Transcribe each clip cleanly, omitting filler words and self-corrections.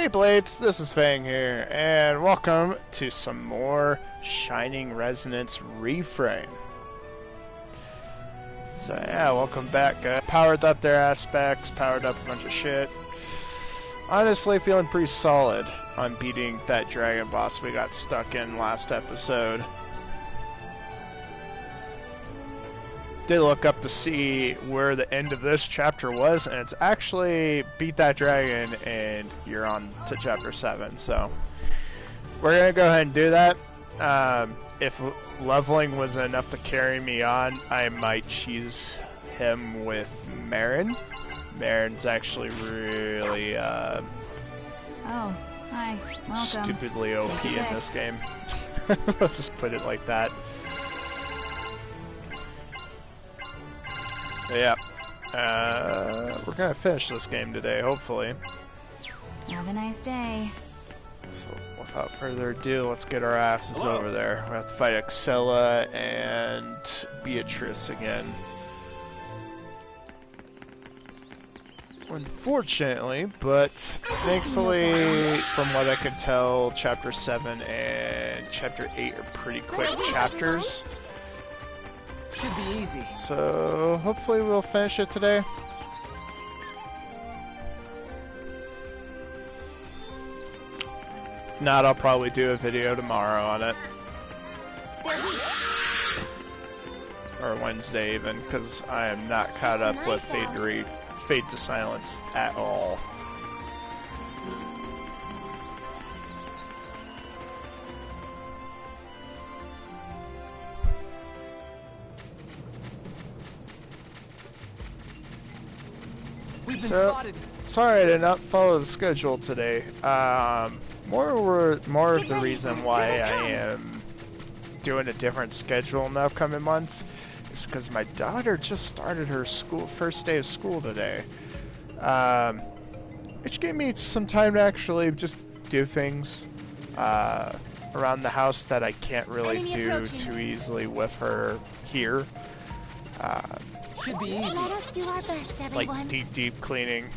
Hey Blades, this is Fang here, and welcome to some more Shining Resonance Refrain. So yeah, welcome back. Powered up their aspects, powered up a bunch of shit. Honestly, feeling pretty solid on beating that dragon boss we got stuck in last episode. Did look up to see where the end of this chapter was, and it's actually beat that dragon and you're on to chapter 7. So we're gonna go ahead and do that. If leveling was enough to carry me on, I might cheese him with Marin. Marin's actually really oh, hi. Welcome. Stupidly OP in this game. Let's just put it like that. But yeah, we're gonna finish this game today, hopefully. Have a nice day. So, without further ado, let's get our asses over there. We have to fight Excella and Beatrice again. Unfortunately, but thankfully, from what I can tell, Chapter 7 and Chapter 8 are pretty quick chapters. Should be easy. So hopefully we'll finish it today. If not, I'll probably do a video tomorrow on it. Or Wednesday even, because I am not caught up with Fade to Silence at all. So, sorry I did not follow the schedule today. More of the reason why I am doing a different schedule in the upcoming months is because my daughter just started her first day of school today. Which gave me some time to actually just do things around the house that I can't really do too easily with her here. Should be easy. Let us do our best, everyone. Like deep cleaning.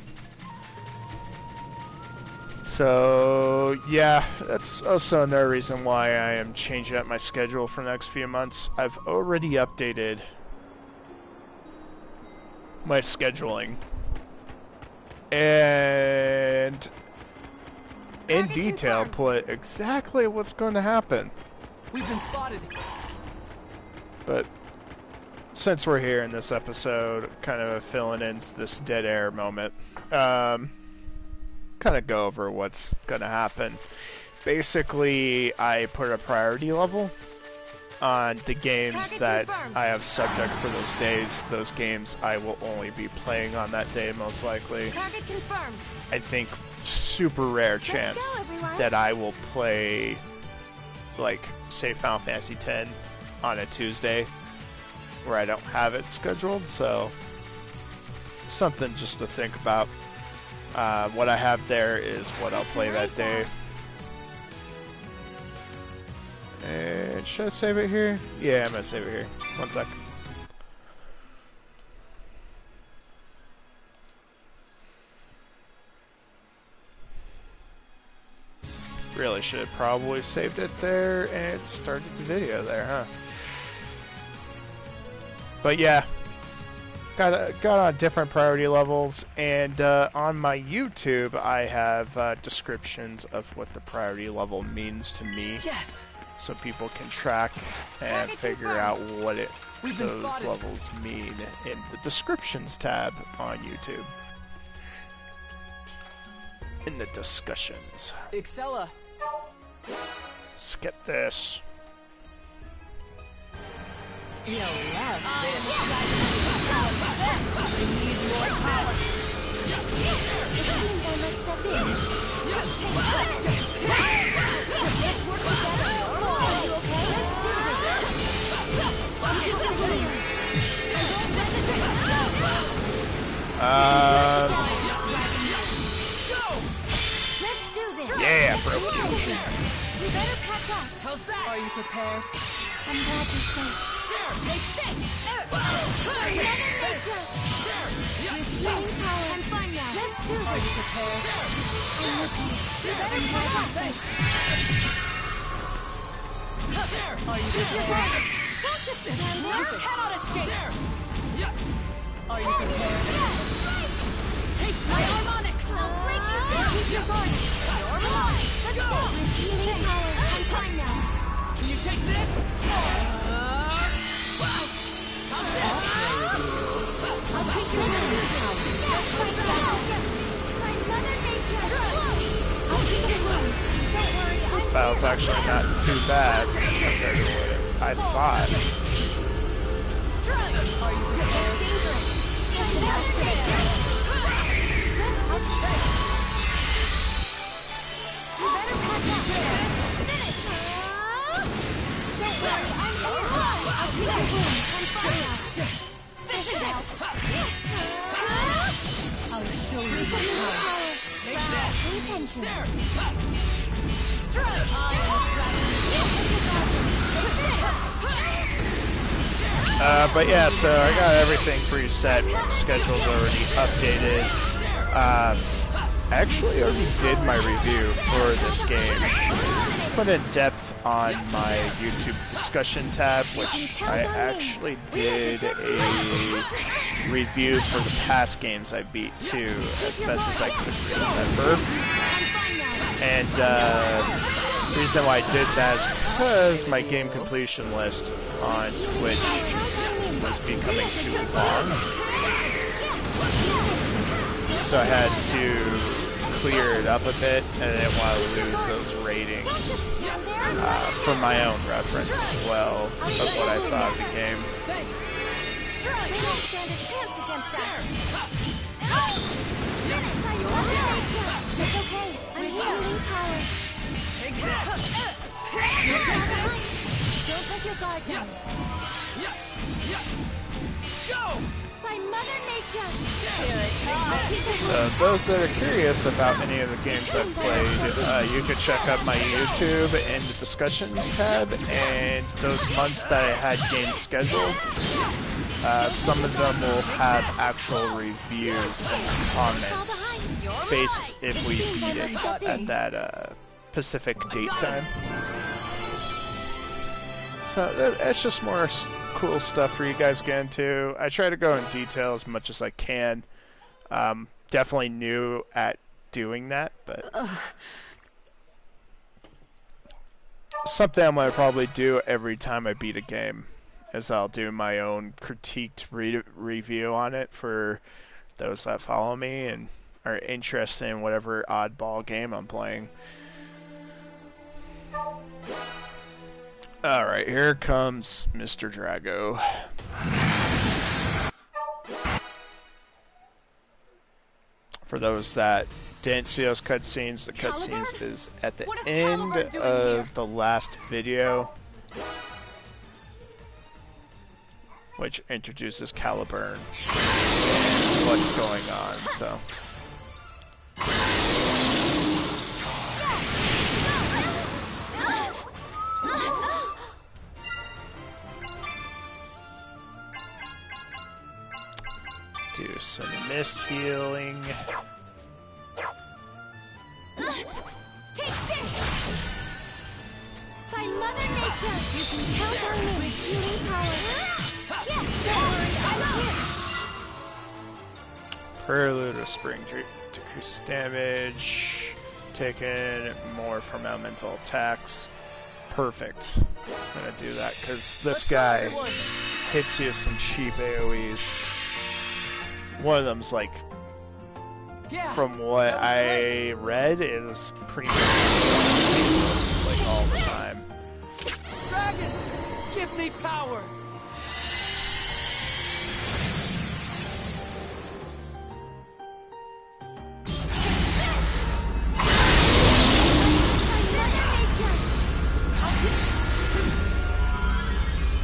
So yeah, that's also another reason why I am changing up my schedule for the next few months. I've already updated my scheduling and in detail put exactly what's going to happen. We've been spotted. But since we're here in this episode, kind of filling in this dead air moment, kind of go over what's going to happen. Basically, I put a priority level on the games that I have subject for those days. Those games I will only be playing on that day, most likely. Target confirmed. I think super rare chance that I will play, like, say, Final Fantasy X on a Tuesday, where I don't have it scheduled, so something just to think about. What I have there is what I'll play that day. And should I save it here? Yeah, I'm gonna save it here. 1 sec. Really should have probably saved it there and started the video there, huh? But yeah, got on different priority levels, and on my YouTube I have descriptions of what the priority level means to me. Yes. So people can track and figure out what those levels mean in the descriptions tab on YouTube. In the discussions. Excella. Skip this. You'll love this. We need more power. It seems I must step in. Let's work together. Are you okay? Let's do this. Yeah, bro. We better catch up. How's that? Are you prepared? I'm glad you're safe. With healing power and fun now. Let's do this. Are you prepared? Are you prepared? Cannot escape. Are you prepared? Taste my harmonic. I'll break you down! Keep your guard! You're mine! Let's go! With healing power, I'm fine now. Can you take this? I'll take your healing power. Let's fight back together. My mother nature! I'll keep it alone. Don't worry, This battle's actually not too bad compared to what I thought. Strike! Are you prepared? It's dangerous. My mother nature! You better patch up. Finish! Don't worry, I'm here. I'll treat your wounds. I'm fine now. Fish it out. I'll show you my power. Pay attention. Strike! But yeah, so I got everything preset. Schedule's already updated. I actually already did my review for this game. It's put in depth on my YouTube discussion tab, which I actually did a review for the past games I beat too, as best as I could remember. And the reason why I did that is because my game completion list on Twitch was becoming too long. So I had to clear it up a bit, and I didn't want to lose those ratings for my own reference as well of what I thought of the game. They won't stand a chance against us. Finish! It's okay. I'm healing power. Don't let your guard down. Go! By Mother Nature! So those that are curious about any of the games I've played, you can check out my YouTube in the discussions tab, and those months that I had games scheduled, some of them will have actual reviews and comments based if we beat it at that Pacific date time. So that's just more cool stuff for you guys to get into. I try to go in detail as much as I can. Definitely new at doing that, but something I'm going to probably do every time I beat a game is I'll do my own critiqued review on it for those that follow me and are interested in whatever oddball game I'm playing. Alright, here comes Mr. Drago. For those that didn't see those cutscenes, the cutscenes is at the end of the last video, which introduces Caliburn and what's going on, so. Do some mist healing. Take this! By Mother Nature! You can count on me with healing power. Yeah, don't worry, I'm here! Prelude of Spring decreases damage. Taking more from elemental attacks. Perfect. I'm gonna do that because this guy hits you with some cheap AoEs. One of them's like, from what I read, is pretty much like all the time. Dragon, give me power.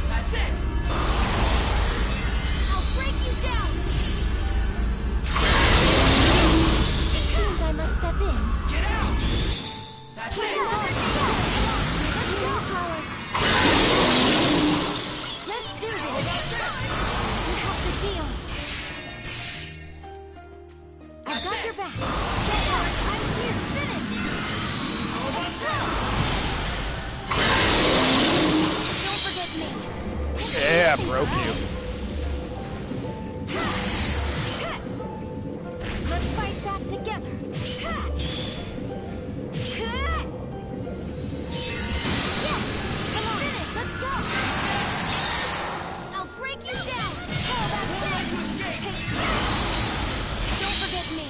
That's it. I'll break you down! It seems I must step in. Get out. That's it. Let's do this! You have to heal. I've got your back. Get hard, I'm here. broke you. Let's fight back together. Come on, finish. Let's go. I'll break you down. Oh, that's it. Take that. Don't forget me.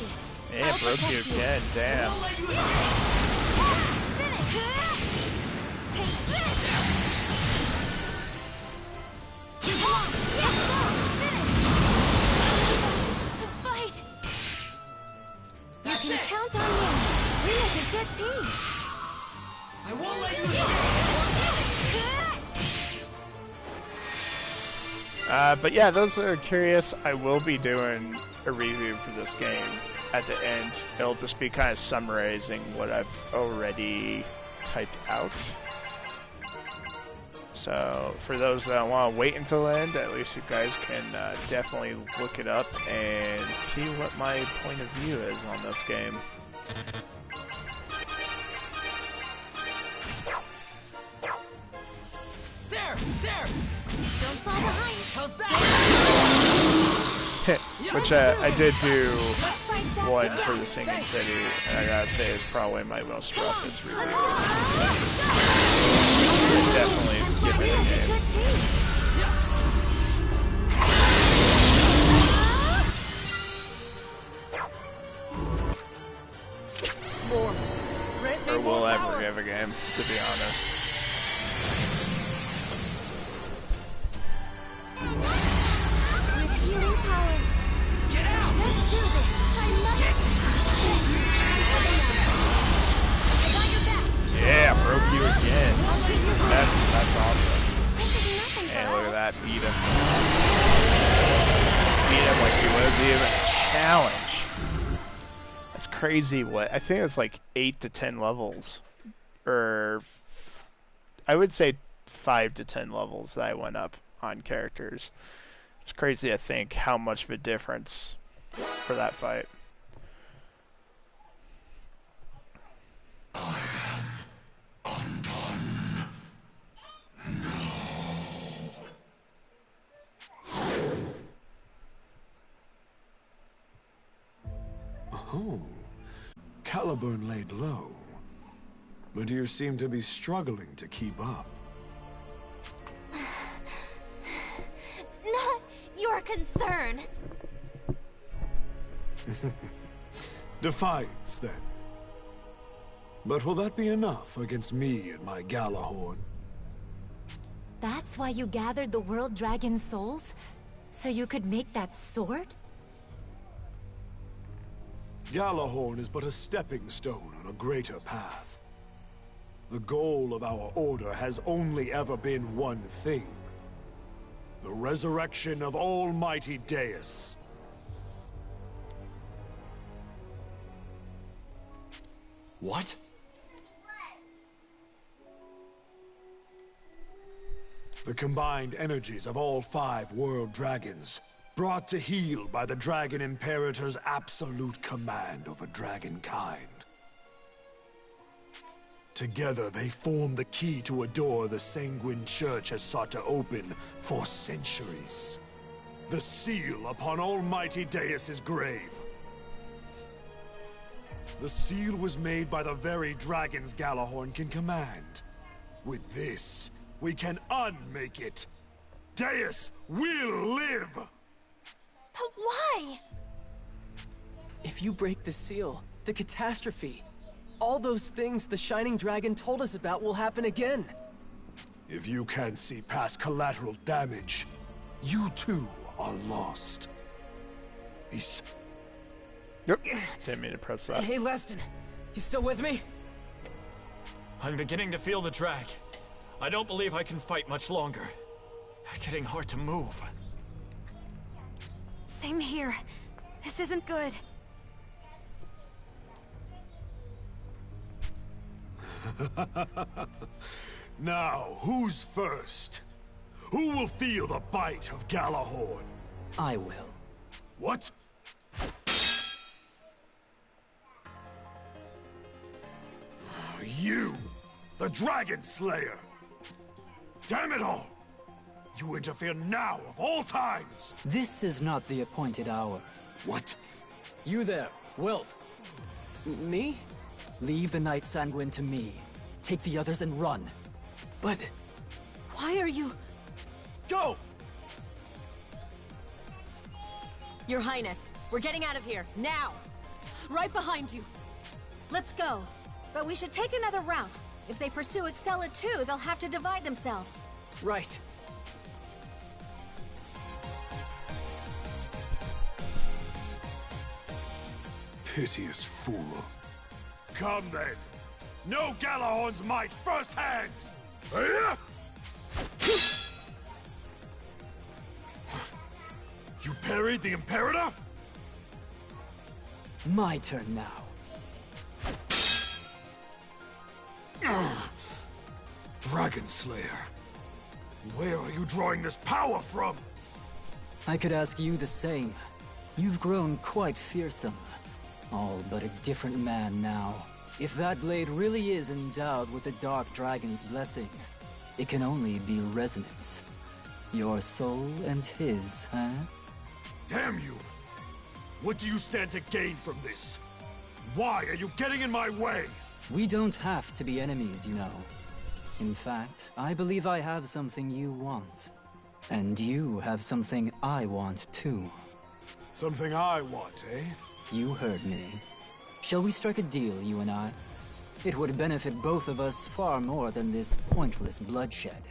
Yeah, I'll broke you protect again. Damn. Finish. Take this. Come on. Let's go. Finish. To fight. You can count on me. We make a good team. I won't let you escape! But yeah, those that are curious, I will be doing a review for this game at the end. It'll just be kind of summarizing what I've already typed out. So for those that want to wait until the end, at least you guys can definitely look it up and see what my point of view is on this game. There! Don't fall behind. How's that? Which I did do Let's fight back one together. for the Singing City, and I gotta say it's probably my most roughest review. Definitely give it a game. Good team. More. Grant me Or more will ever power. give a game, to be honest. With healing power. Get out! Let's do this. I love it. I got your back. Yeah, broke you again. I'll treat you well. That's awesome. This is nothing And for look at us. that, beat him. Beat him like he was even a challenge. That's crazy. What I think it's like 8 to 10 levels, or I would say 5 to 10 levels that I went up on characters. It's crazy to think how much of a difference for that fight. Oh, Caliburn laid low, but you seem to be struggling to keep up. Not your concern. Defiance, then. But will that be enough against me and my Galahorn? That's why you gathered the World Dragon souls? So you could make that sword? Galahorn is but a stepping stone on a greater path. The goal of our order has only ever been one thing. The resurrection of Almighty Deus. What? The combined energies of all 5 world dragons, brought to heel by the Dragon Imperator's absolute command over dragonkind. Together, they form the key to a door the Sanguine Church has sought to open for centuries. The seal upon Almighty Deus's grave. The seal was made by the very dragons Galahorn can command. With this, we can unmake it. Deus will live! But why? If you break the seal, the catastrophe, all those things the Shining Dragon told us about will happen again. If you can't see past collateral damage, you too are lost. Yep. Didn't mean to press that. Hey, Leston, you still with me? I'm beginning to feel the drag. I don't believe I can fight much longer. Getting hard to move. Same here. This isn't good. Now, who's first? Who will feel the bite of Galahorn? I will. What? You, the Dragon Slayer! Damn it all! You interfere now, of all times! This is not the appointed hour. What? You there, whelp. Me? Leave the Night Sanguine to me. Take the others and run. But... Why are you... Go! Your Highness, we're getting out of here, now! Right behind you! Let's go. But we should take another route. If they pursue Excella too, they'll have to divide themselves. Right. Piteous fool. Come then! Know Galahorn's might firsthand! You parried the Imperator? My turn now. Dragon Slayer. Where are you drawing this power from? I could ask you the same. You've grown quite fearsome. All but a different man now. If that blade really is endowed with the Dark Dragon's blessing, it can only be resonance. Your soul and his, huh? Damn you! What do you stand to gain from this? Why are you getting in my way? We don't have to be enemies, you know. In fact, I believe I have something you want. And you have something I want, too. Something I want, eh? You heard me. Shall we strike a deal, you and I? It would benefit both of us far more than this pointless bloodshed.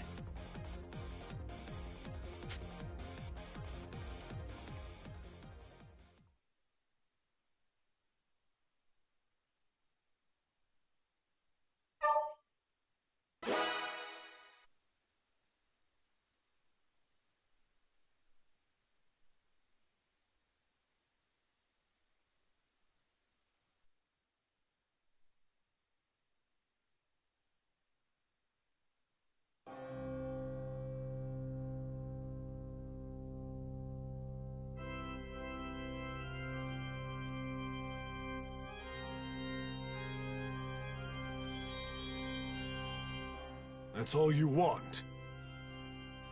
That's all you want?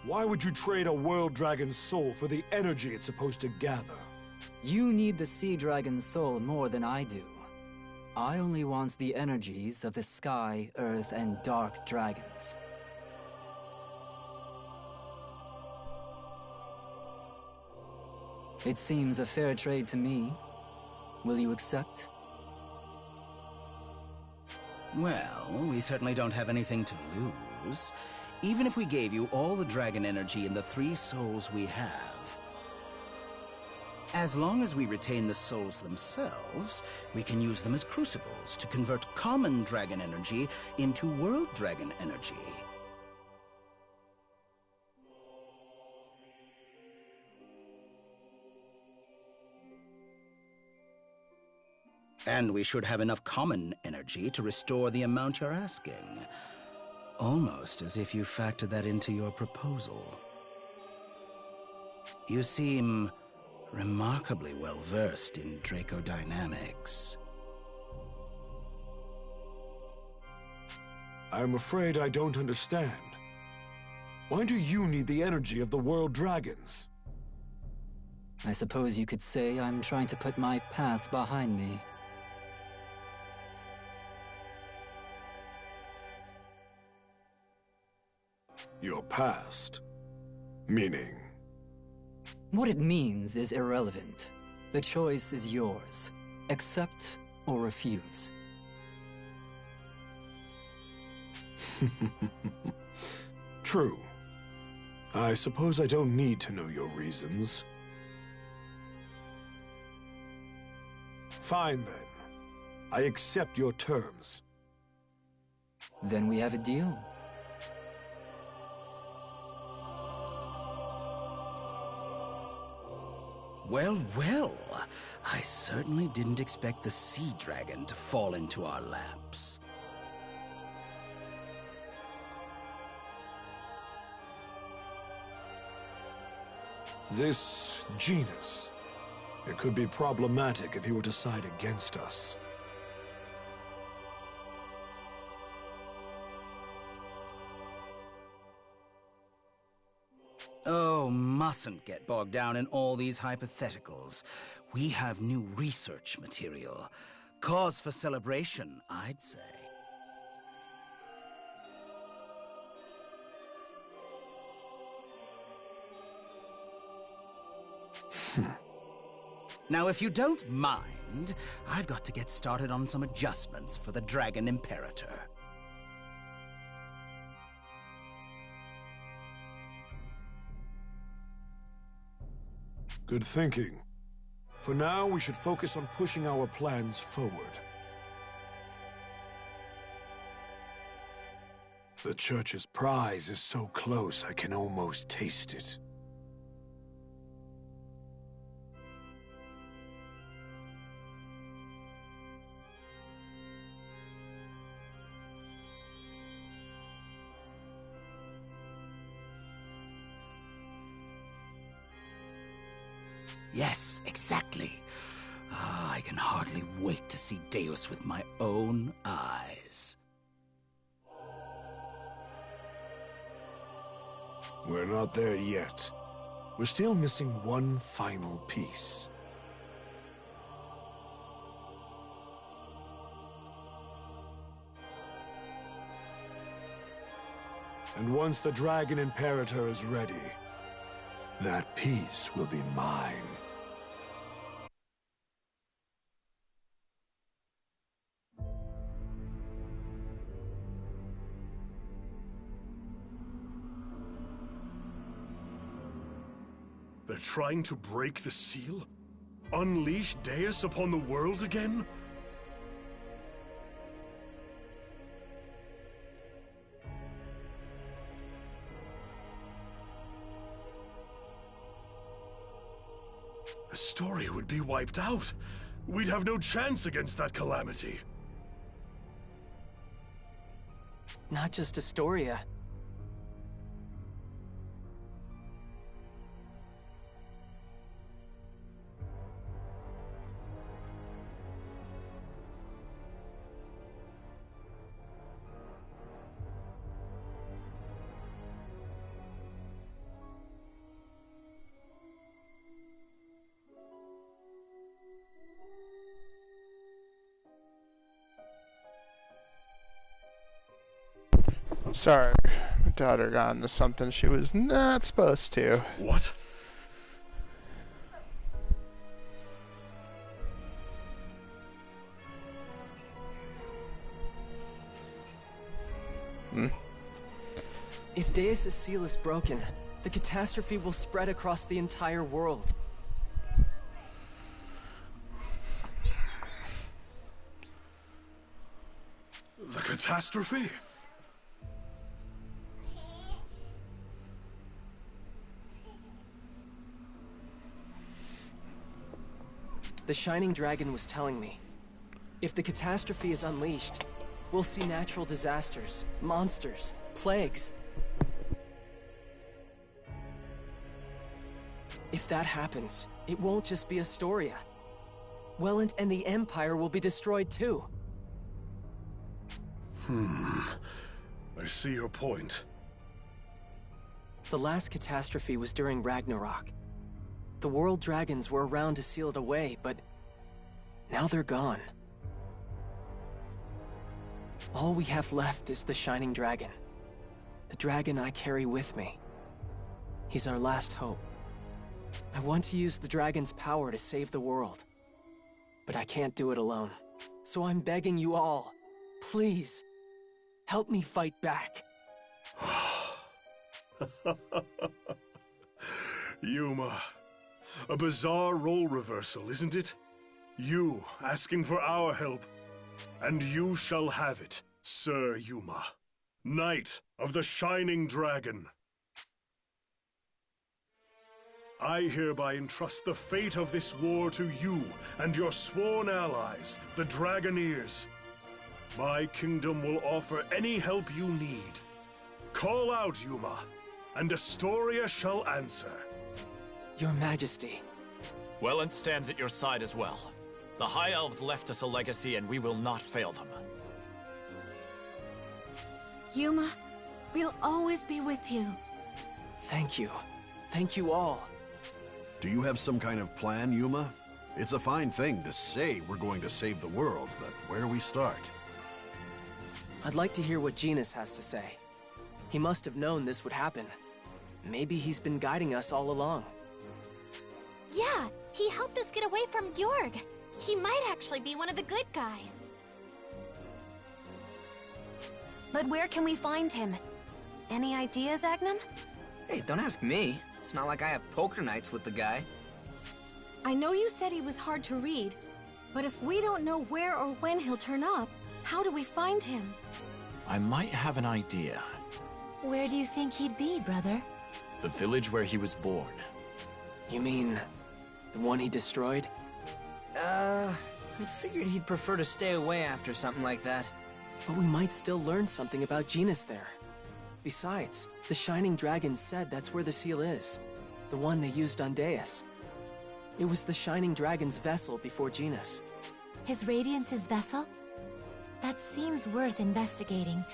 Why would you trade a World Dragon's soul for the energy it's supposed to gather? You need the Sea Dragon's soul more than I do. I only want the energies of the Sky, Earth, and Dark Dragons. It seems a fair trade to me. Will you accept? Well, we certainly don't have anything to lose. Even if we gave you all the dragon energy in the 3 souls we have. As long as we retain the souls themselves, we can use them as crucibles to convert common dragon energy into world dragon energy. And we should have enough common energy to restore the amount you're asking. Almost as if you factored that into your proposal. You seem remarkably well versed in Dracodynamics. I'm afraid I don't understand. Why do you need the energy of the World Dragons? I suppose you could say I'm trying to put my past behind me. Your past? Meaning? What it means is irrelevant. The choice is yours. Accept or refuse. True. I suppose I don't need to know your reasons. Fine then. I accept your terms. Then we have a deal. Well, well. I certainly didn't expect the Sea Dragon to fall into our laps. This genus, it could be problematic if he were to side against us. Oh, mustn't get bogged down in all these hypotheticals. We have new research material. Cause for celebration, I'd say. Now, if you don't mind, I've got to get started on some adjustments for the Dragon Imperator. Good thinking. For now, we should focus on pushing our plans forward. The Church's prize is so close I can almost taste it. Yes, exactly. I can hardly wait to see Deus with my own eyes. We're not there yet. We're still missing one final piece. And once the Dragon Imperator is ready, that piece will be mine. They're trying to break the seal? Unleash Deus upon the world again? Astoria would be wiped out. We'd have no chance against that calamity. Not just Astoria. Sorry, my daughter got into something she was not supposed to. What? If Deus' seal is broken, the catastrophe will spread across the entire world. The catastrophe? The Shining Dragon was telling me, if the catastrophe is unleashed, we'll see natural disasters, monsters, plagues. If that happens, it won't just be Astoria. Welland and the Empire will be destroyed too. I see your point. The last catastrophe was during Ragnarok. The world dragons were around to seal it away, but now they're gone. All we have left is the Shining Dragon. The dragon I carry with me. He's our last hope. I want to use the dragon's power to save the world. But I can't do it alone. So I'm begging you all, please, help me fight back. Yuma. A bizarre role reversal, isn't it? You asking for our help, and you shall have it, Sir Yuma, Knight of the Shining Dragon. I hereby entrust the fate of this war to you and your sworn allies, the Dragoneers. My kingdom will offer any help you need. Call out, Yuma, and Astoria shall answer. Your Majesty. Welland stands at your side as well. The High Elves left us a legacy and we will not fail them. Yuma, we'll always be with you. Thank you. Thank you all. Do you have some kind of plan, Yuma? It's a fine thing to say we're going to save the world, but where do we start? I'd like to hear what Genus has to say. He must have known this would happen. Maybe he's been guiding us all along. Yeah, he helped us get away from Georg. He might actually be one of the good guys. But where can we find him? Any ideas, Agnum? Hey, don't ask me. It's not like I have poker nights with the guy. I know you said he was hard to read, but if we don't know where or when he'll turn up, how do we find him? I might have an idea. Where do you think he'd be, brother? The village where he was born. You mean the one he destroyed? I figured he'd prefer to stay away after something like that. But we might still learn something about Genus there. Besides, the Shining Dragon said that's where the seal is. The one they used on Deus. It was the Shining Dragon's vessel before Genus. His Radiance's vessel? That seems worth investigating.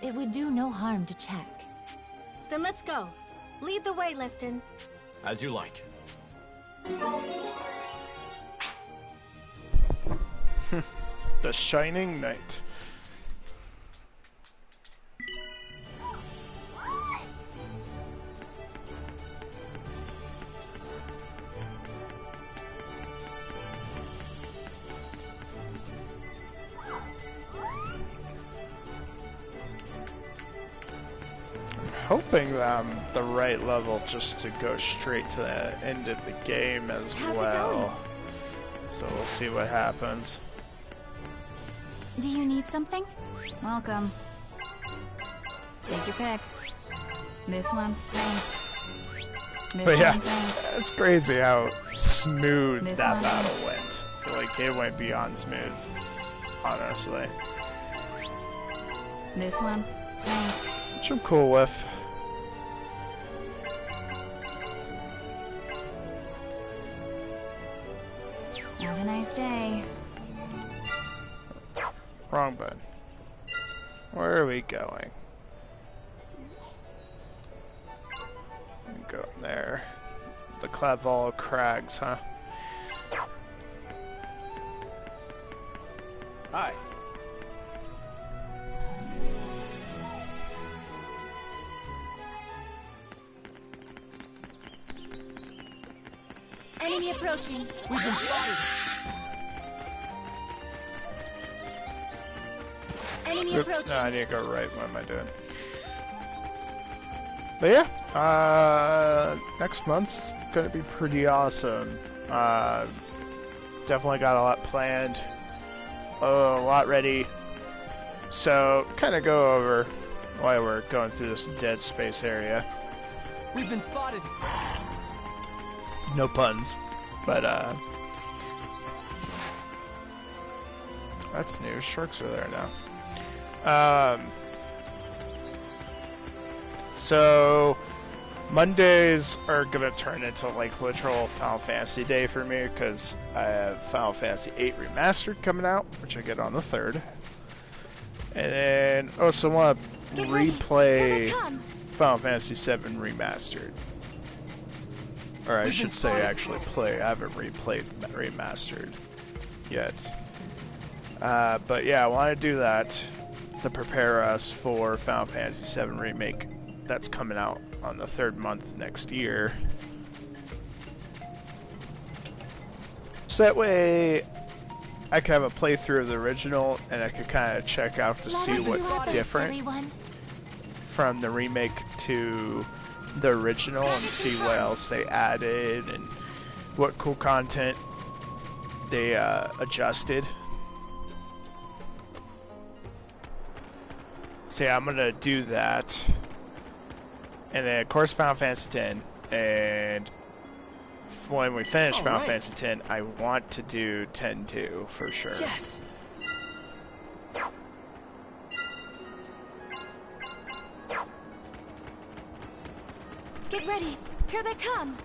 It would do no harm to check. Then let's go. Lead the way, Liston. As you like. The Shining Knight. Hoping the right level just to go straight to the end of the game as well. So we'll see what happens. Do you need something? Welcome. Take your pick. This one, thanks. This But yeah, one, thanks. it's crazy how smooth This that one, battle thanks. went. Like, it went beyond smooth, honestly. This one, thanks. Which I'm cool with. Have a nice day. Wrong button. Where are we going? Go there. The Cladval Crags, huh? Hi. Enemy approaching. We've been spotted. Enemy Oop, approaching. no, I need to go right. What am I doing? But yeah, next month's gonna be pretty awesome. Definitely got a lot planned, a lot ready. So, kind of go over why we're going through this dead space area. We've been spotted. No puns, but that's new. Sharks are there now. So Mondays are gonna turn into like literal Final Fantasy Day for me because I have Final Fantasy VIII Remastered coming out, which I get on the 3rd, and then also want to replay Final Fantasy VII Remastered. Or I should say actually play. I haven't replayed Remastered yet. But yeah, I want to do that to prepare us for Final Fantasy VII Remake that's coming out on the 3rd month next year. So that way I can have a playthrough of the original and I can kind of check out to see what's different from the remake to the original and see what else they added and what cool content they adjusted. So yeah, I'm gonna do that, and then of course Final Fantasy X. And when we finish Final Fantasy X, I want to do 10-2 for sure. Yes. Get ready. Here they come.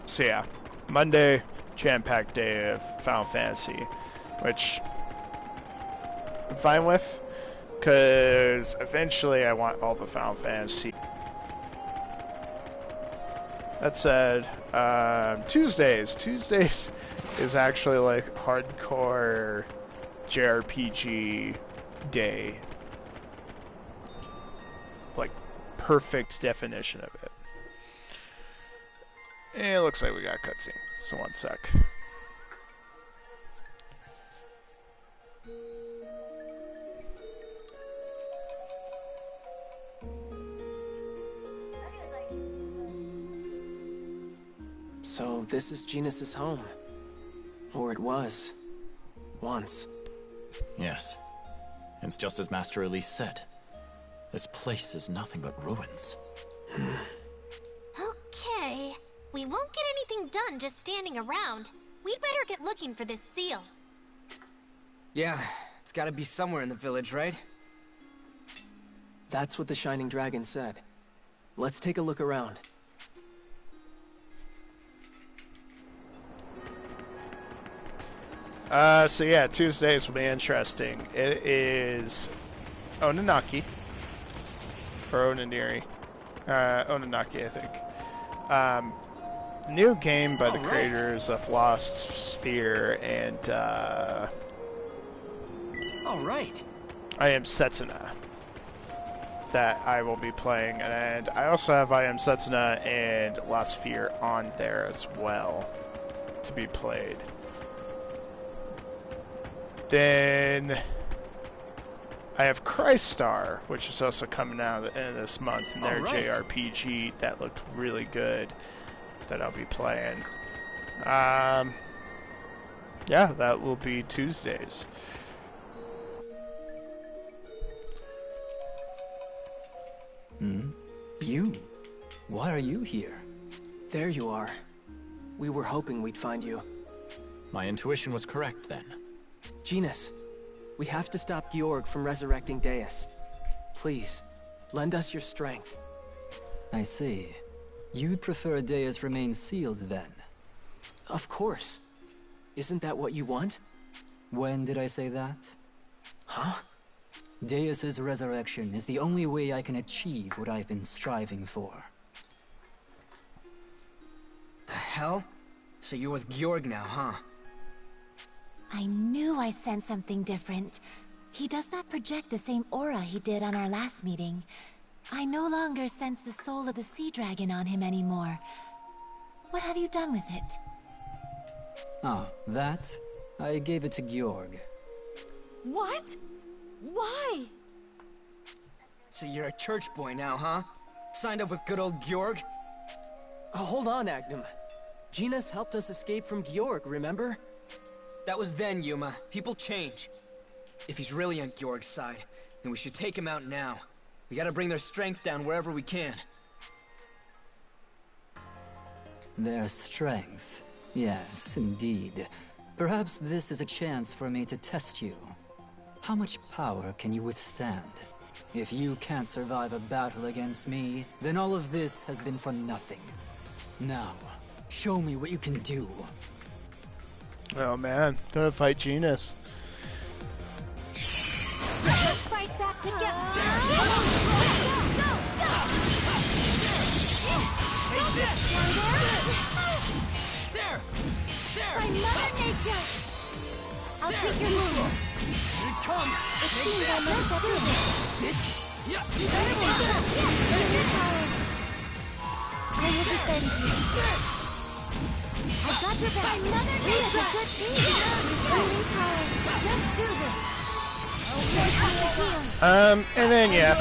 So yeah, Monday, jam-packed day of Final Fantasy, which I'm fine with, because eventually I want all the Final Fantasy that said, Tuesdays. Tuesdays is actually like hardcore JRPG day. Like, perfect definition of it. And it looks like we got a cutscene. So one sec. So this is Genus's home. Or it was. Once. Yes. It's just as Master Elise said. This place is nothing but ruins. Okay. We won't get anything done just standing around. We'd better get looking for this seal. Yeah, it's gotta be somewhere in the village, right? That's what the Shining Dragon said. Let's take a look around. So yeah, Tuesdays will be interesting. It is Ononaki. Or Ononiri. Ononaki, I think. New game by the creators of Lost Sphere and, Alright. I Am Setsuna. That I will be playing, and I also have I Am Setsuna and Lost Sphere on there as well to be played. Then I have Crystar, which is also coming out at the end of this month, and their JRPG that looked really good that I'll be playing. Yeah, that will be Tuesdays. You? Why are you here? There you are. We were hoping we'd find you. My intuition was correct then. Genus, we have to stop Georg from resurrecting Deus. Please, lend us your strength. I see. You'd prefer Deus remain sealed then? Of course. Isn't that what you want? When did I say that? Huh? Deus's resurrection is the only way I can achieve what I've been striving for. The hell? So you're with Georg now, huh? I knew I sensed something different. He does not project the same aura he did on our last meeting. I no longer sense the soul of the sea dragon on him anymore. What have you done with it? Ah, that? I gave it to Georg. What? Why? So you're a church boy now, huh? Signed up with good old Georg? Hold on, Agnum. Genus helped us escape from Georg, remember? That was then, Yuma. People change. If he's really on Georg's side, then we should take him out now. We gotta bring their strength down wherever we can. Their strength. Yes, indeed. Perhaps this is a chance for me to test you. How much power can you withstand? If you can't survive a battle against me, then all of this has been for nothing. Now, show me what you can do. Oh man, gonna fight Genus. Let's fight back together. Go, go, Take this! There! By Mother Nature! I'll treat your wounds. Here it comes! It seems I must step in. You better watch out. Healing power. I will defend you. I've got your back. By Mother Nature! A good team. Healing power. Let's do this. And then yeah,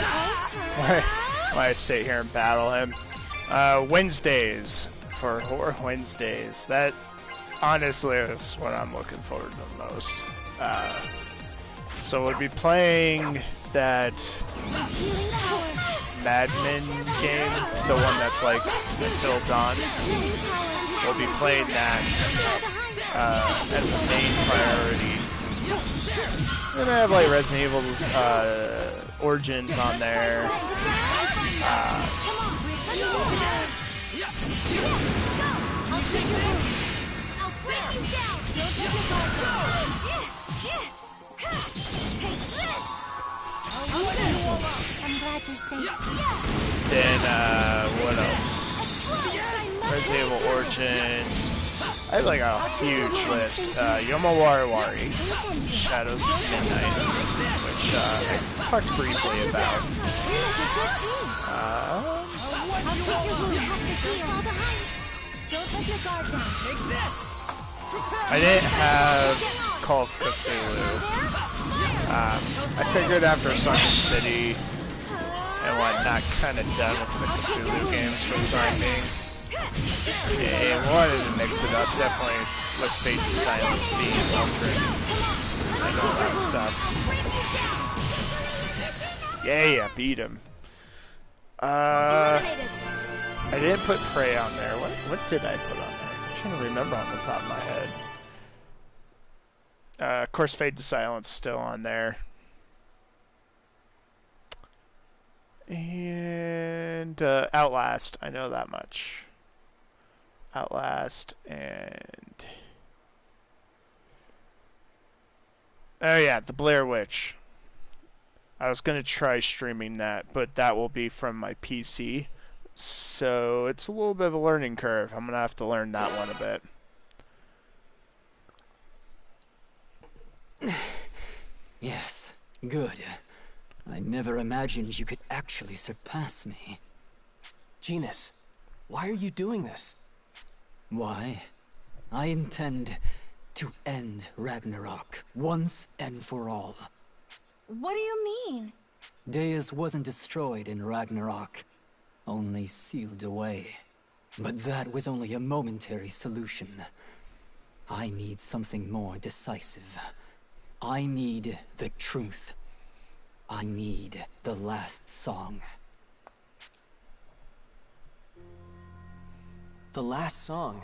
why I sit here and battle him. Wednesdays for Horror Wednesdays. That honestly is what I'm looking forward to the most. So we'll be playing that Madman game, the one that's like Until Dawn. We'll be playing that as the main priority. Then I have like Resident Evil's Origins on there. I'm glad you're safe. Then what else? Resident Evil Origins. I have like a huge list. Yoma Warawari, Shadows of Midnight, which I talked briefly about. I didn't have Call of Cthulhu. I figured after Sunken City and whatnot, kind of done with the Cthulhu games for the time being. And wanted to mix it up, definitely with Fate to Silence being Ultra and all that stuff. Yeah, beat him. I didn't put Prey on there. What did I put on there? I'm trying to remember on the top of my head. Of course, Fade to Silence still on there. And Outlast, I know that much. Outlast and... Oh yeah, The Blair Witch. I was going to try streaming that, but that will be from my PC. So it's a little bit of a learning curve. I'm going to have to learn that one a bit. Yes, good. I never imagined you could actually surpass me. Genus, why are you doing this? Why? I intend to end Ragnarok once and for all. What do you mean? Deus wasn't destroyed in Ragnarok, only sealed away. But that was only a momentary solution. I need something more decisive. I need the truth. I need the last song. The last song?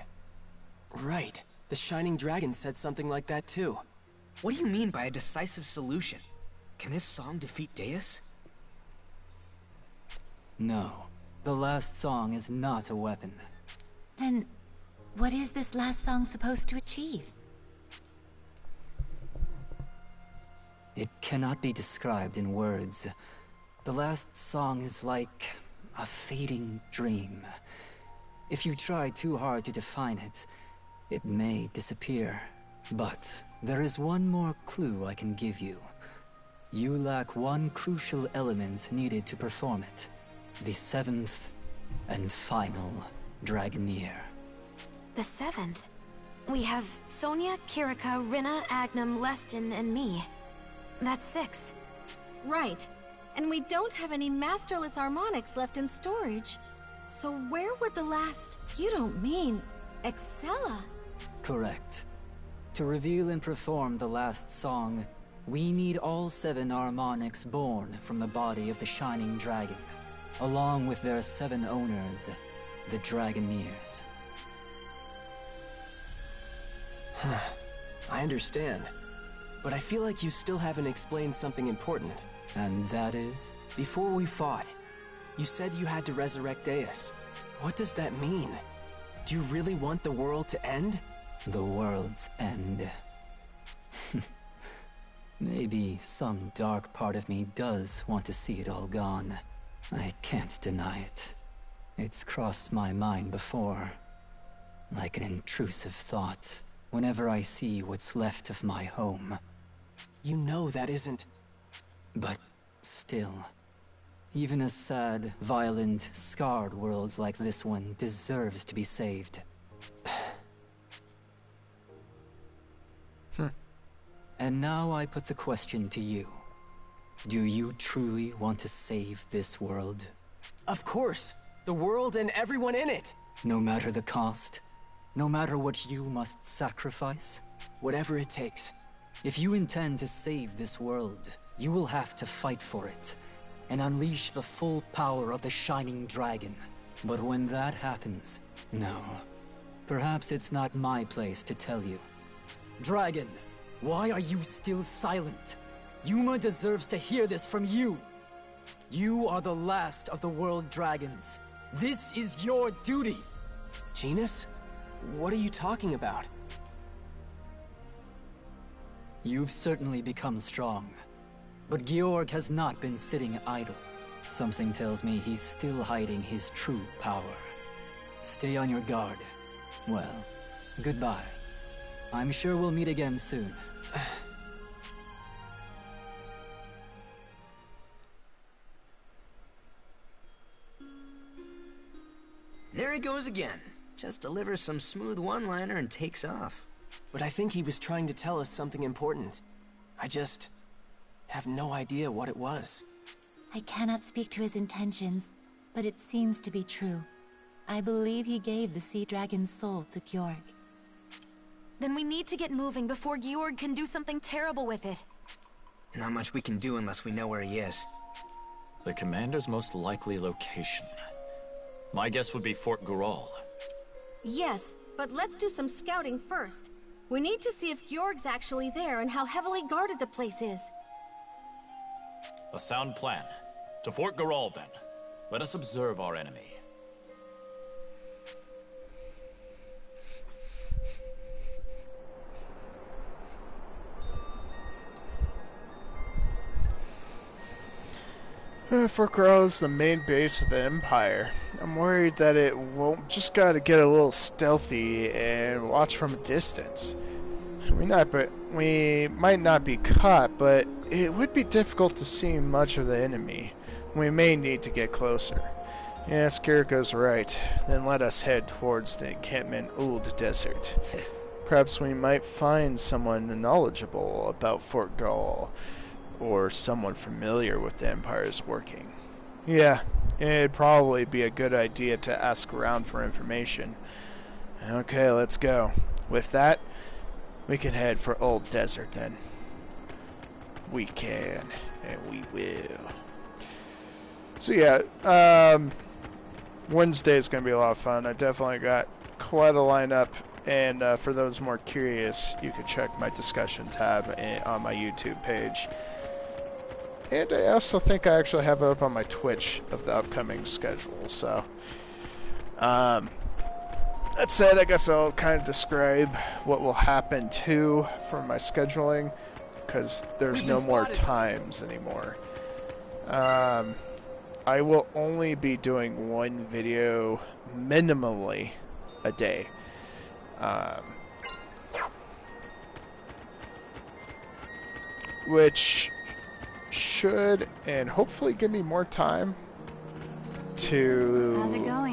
Right. The Shining Dragon said something like that too. What do you mean by a decisive solution? Can this song defeat Deus? No. The last song is not a weapon. Then, what is this last song supposed to achieve? It cannot be described in words. The last song is like a fading dream. If you try too hard to define it, it may disappear. But there is one more clue I can give you. You lack one crucial element needed to perform it. The seventh and final Dragoneer. The seventh? We have Sonia, Kirika, Rinna, Agnum, Leston, and me. That's 6. Right. And we don't have any masterless harmonics left in storage. So where would the last... You don't mean... Excella? Correct. To reveal and perform the last song, we need all 7 harmonics born from the body of the Shining Dragon, along with their 7 owners, the Dragoneers. I understand. But I feel like you still haven't explained something important. And that is? Before we fought, you said you had to resurrect Deus. What does that mean? Do you really want the world to end? The world's end. Maybe some dark part of me does want to see it all gone. I can't deny it. It's crossed my mind before. Like an intrusive thought, whenever I see what's left of my home. You know that isn't... But still, even a sad, violent, scarred world like this one deserves to be saved. And now I put the question to you. Do you truly want to save this world? Of course! The world and everyone in it! No matter the cost? No matter what you must sacrifice? Whatever it takes. If you intend to save this world, you will have to fight for it, and unleash the full power of the Shining Dragon. But when that happens, no. Perhaps it's not my place to tell you. Dragon, why are you still silent? Yuma deserves to hear this from you. You are the last of the world dragons. This is your duty. Genus? What are you talking about? You've certainly become strong. But Georg has not been sitting idle. Something tells me he's still hiding his true power. Stay on your guard. Well, goodbye. I'm sure we'll meet again soon. There he goes again. Just delivers some smooth one-liner and takes off. But I think he was trying to tell us something important. I just have no idea what it was. I cannot speak to his intentions, but it seems to be true. I believe he gave the Sea Dragon's soul to Georg. Then we need to get moving before Georg can do something terrible with it. Not much we can do unless we know where he is. The commander's most likely location. My guess would be Fort Gural. Yes, but let's do some scouting first. We need to see if Georg's actually there and how heavily guarded the place is. A sound plan. To Fort Gural, then. Let us observe our enemy. Fort Gural is the main base of the Empire. I'm worried that it won't. Just gotta get a little stealthy and watch from a distance. We might not be caught, but it would be difficult to see much of the enemy. We may need to get closer. Yes, Kiriko's right. Then let us head towards the encampment Old Desert. Perhaps we might find someone knowledgeable about Fort Gural, or someone familiar with the Empire's working. Yeah, it'd probably be a good idea to ask around for information. Okay, let's go. With that, we can head for Old Desert then. We can, and we will. So yeah, Wednesday is going to be a lot of fun. I definitely got quite a lineup, and for those more curious, you can check my discussion tab on my YouTube page. And I also think I actually have it up on my Twitch of the upcoming schedule, so... that said, I guess I'll kind of describe what will happen too for my scheduling, because there's no more times anymore. I will only be doing one video minimally a day. Which should and hopefully give me more time to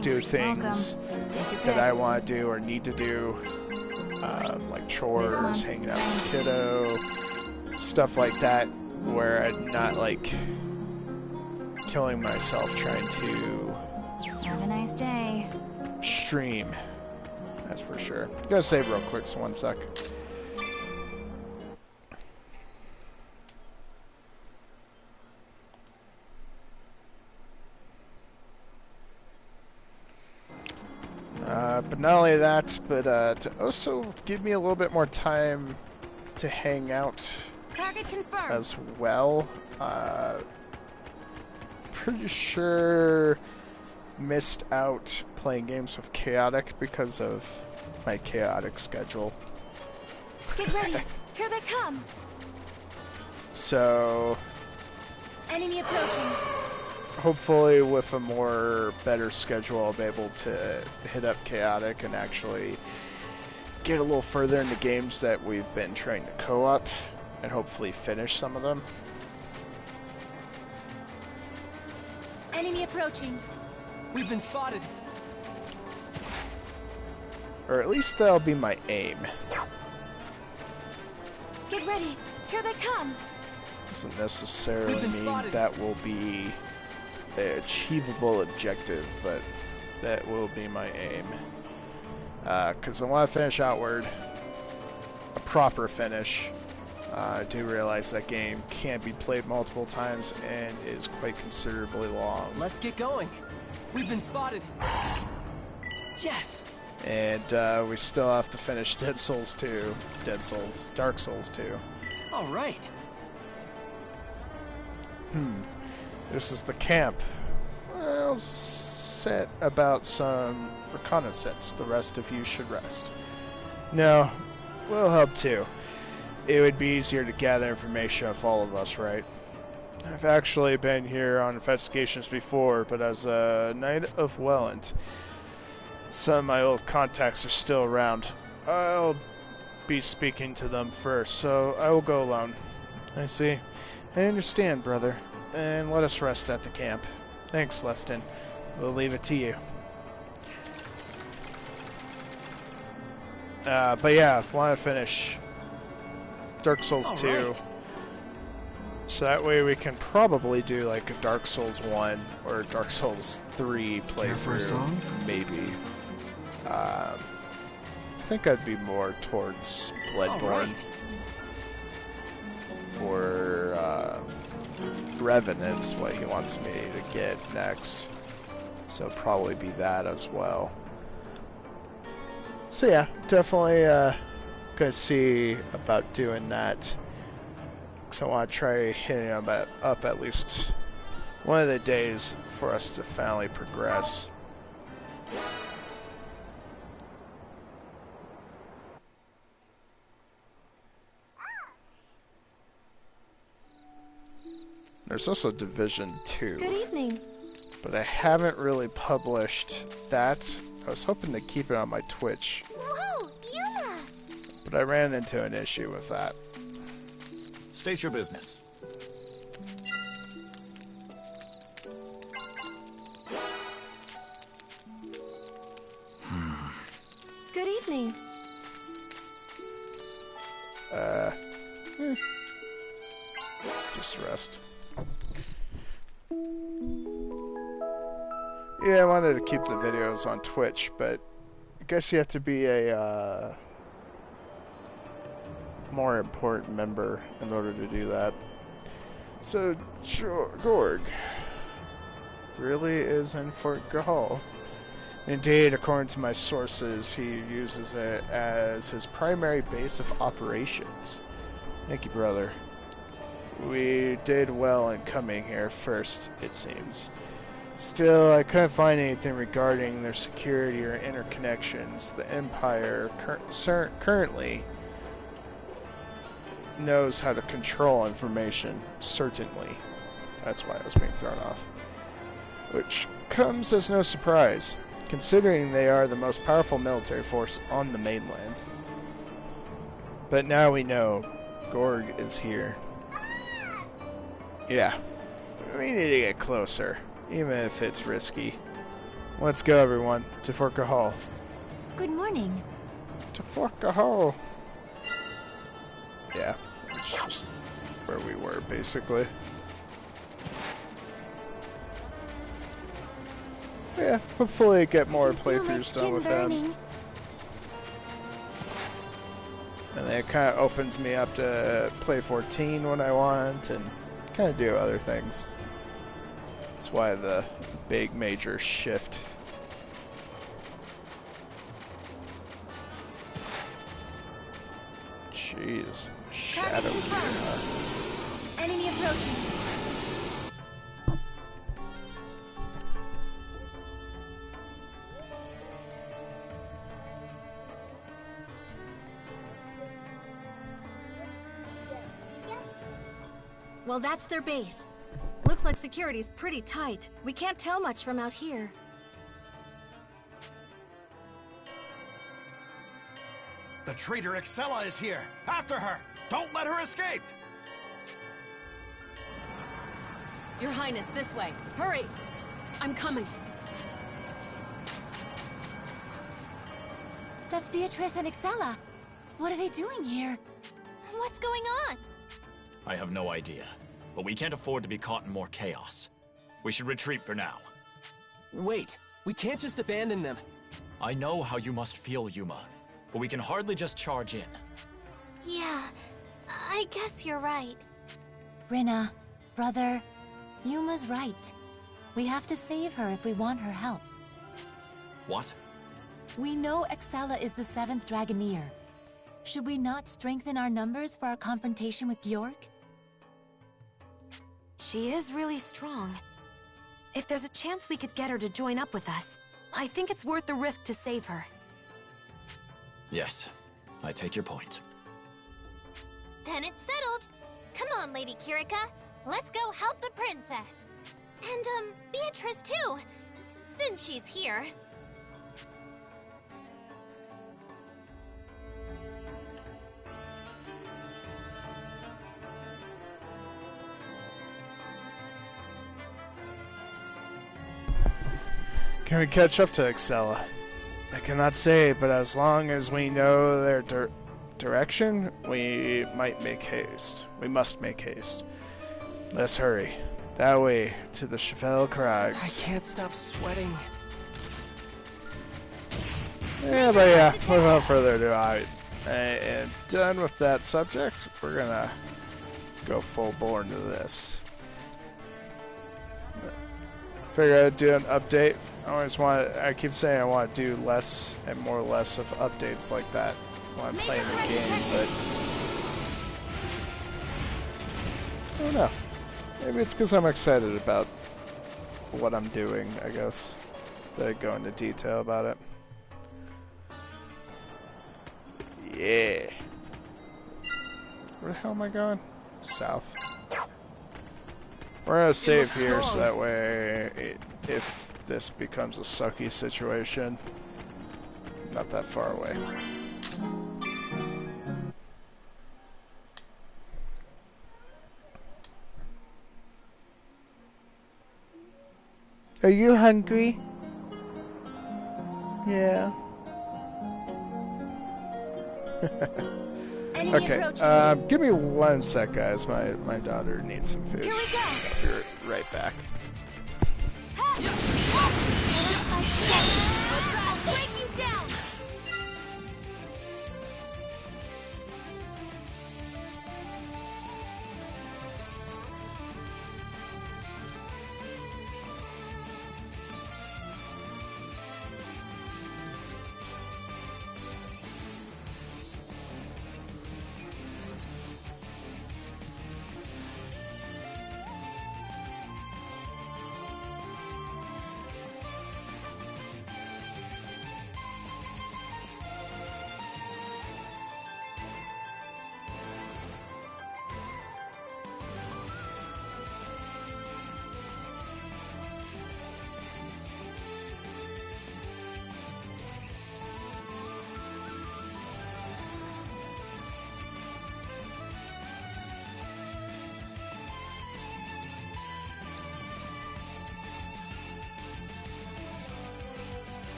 do things that I want to do or need to do, like chores, hanging out with kiddo, stuff like that, where I'm not like killing myself trying to Have a nice day. stream. That's for sure. I'm gonna save real quick, so 1 sec. But not only that, but to also give me a little bit more time to hang out Target confirmed. as well. Pretty sure missed out playing games with Chaotic because of my chaotic schedule. Get ready. Here they come. So Enemy approaching. hopefully with a more better schedule I'll be able to hit up Chaotic and actually get a little further into games that we've been trying to co-op and hopefully finish some of them. Enemy approaching. We've been spotted. Or at least that'll be my aim. Get ready. Here they come. Doesn't necessarily mean that will be the achievable objective, but that will be my aim. Because I want to finish Outward, a proper finish. I do realize that game can be played multiple times and is quite considerably long. Let's get going. We've been spotted. Yes. And we still have to finish Dark Souls 2. All right. This is the camp. Well, set about some reconnaissance. The rest of you should rest. No, we'll help too. It would be easier to gather information of all of us, right? I've actually been here on investigations before, but as a Knight of Welland. Some of my old contacts are still around. I'll be speaking to them first, so I will go alone. I see. I understand, brother. And let us rest at the camp. Thanks, Leston. We'll leave it to you. But yeah, want to finish Dark Souls 2. Right. So that way we can probably do like a Dark Souls 1 or Dark Souls 3 playthrough, maybe. I think I'd be more towards Bloodborne or Revenant's what he wants me to get next. So probably be that as well. So yeah, definitely gonna see about doing that. Because I want to try hitting them up at least one of the days for us to finally progress. There's also Division 2. Good evening. But I haven't really published that. I was hoping to keep it on my Twitch. Whoa, Yuma! But I ran into an issue with that. State your business. Good evening. Just rest. Yeah, I wanted to keep the videos on Twitch, but I guess you have to be a more important member in order to do that. So, Gorg really is in Fort Gahal. Indeed, according to my sources, he uses it as his primary base of operations. Thank you, brother. We did well in coming here first, it seems. Still, I couldn't find anything regarding their security or interconnections. The Empire currently knows how to control information, certainly. That's why I was being thrown off. Which comes as no surprise, considering they are the most powerful military force on the mainland. But now we know Gorg is here. Yeah, we need to get closer, even if it's risky. Let's go, everyone, to Fort Gahal. Good morning. To Fort Gahal. Yeah, it's just where we were, basically. Yeah, hopefully get more playthroughs done with them. And then it kind of opens me up to play 14 when I want, and kind of do other things. That's why the big major shift. Jeez. Shadow. Enemy approaching. Well, that's their base. Looks like security's pretty tight. We can't tell much from out here. The traitor Excella is here! After her! Don't let her escape! Your Highness, this way. Hurry! I'm coming. That's Beatrice and Excella. What are they doing here? What's going on? I have no idea, but we can't afford to be caught in more chaos. We should retreat for now. Wait, we can't just abandon them. I know how you must feel, Yuma, but we can hardly just charge in. Yeah, I guess you're right. Rina, brother, Yuma's right. We have to save her if we want her help. What? We know Excella is the 7th Dragoneer. Should we not strengthen our numbers for our confrontation with Georg? She is really strong. If there's a chance we could get her to join up with us, I think it's worth the risk to save her. Yes, I take your point. Then it's settled. Come on, Lady Kirika. Let's go help the princess. And, Beatrice too, since she's here. Can we catch up to Excella? I cannot say, but as long as we know their direction, we might make haste. We must make haste. Let's hurry. That way, to the Chevelle Crags. I can't stop sweating. Yeah, but yeah, without further ado, I am done with that subject. We're gonna go full bore into this. Figure I'd do an update. I keep saying I want to do less and more less of updates like that while I'm playing the game, but I don't know. Maybe it's because I'm excited about what I'm doing, I guess, to go into detail about it. Yeah. Where the hell am I going? South. We're gonna save here so that way, if this becomes a sucky situation, not that far away. Are you hungry? Yeah. Okay, give me 1 sec, guys. My daughter needs some food. Here we go. I'll be right back. I'll break you down.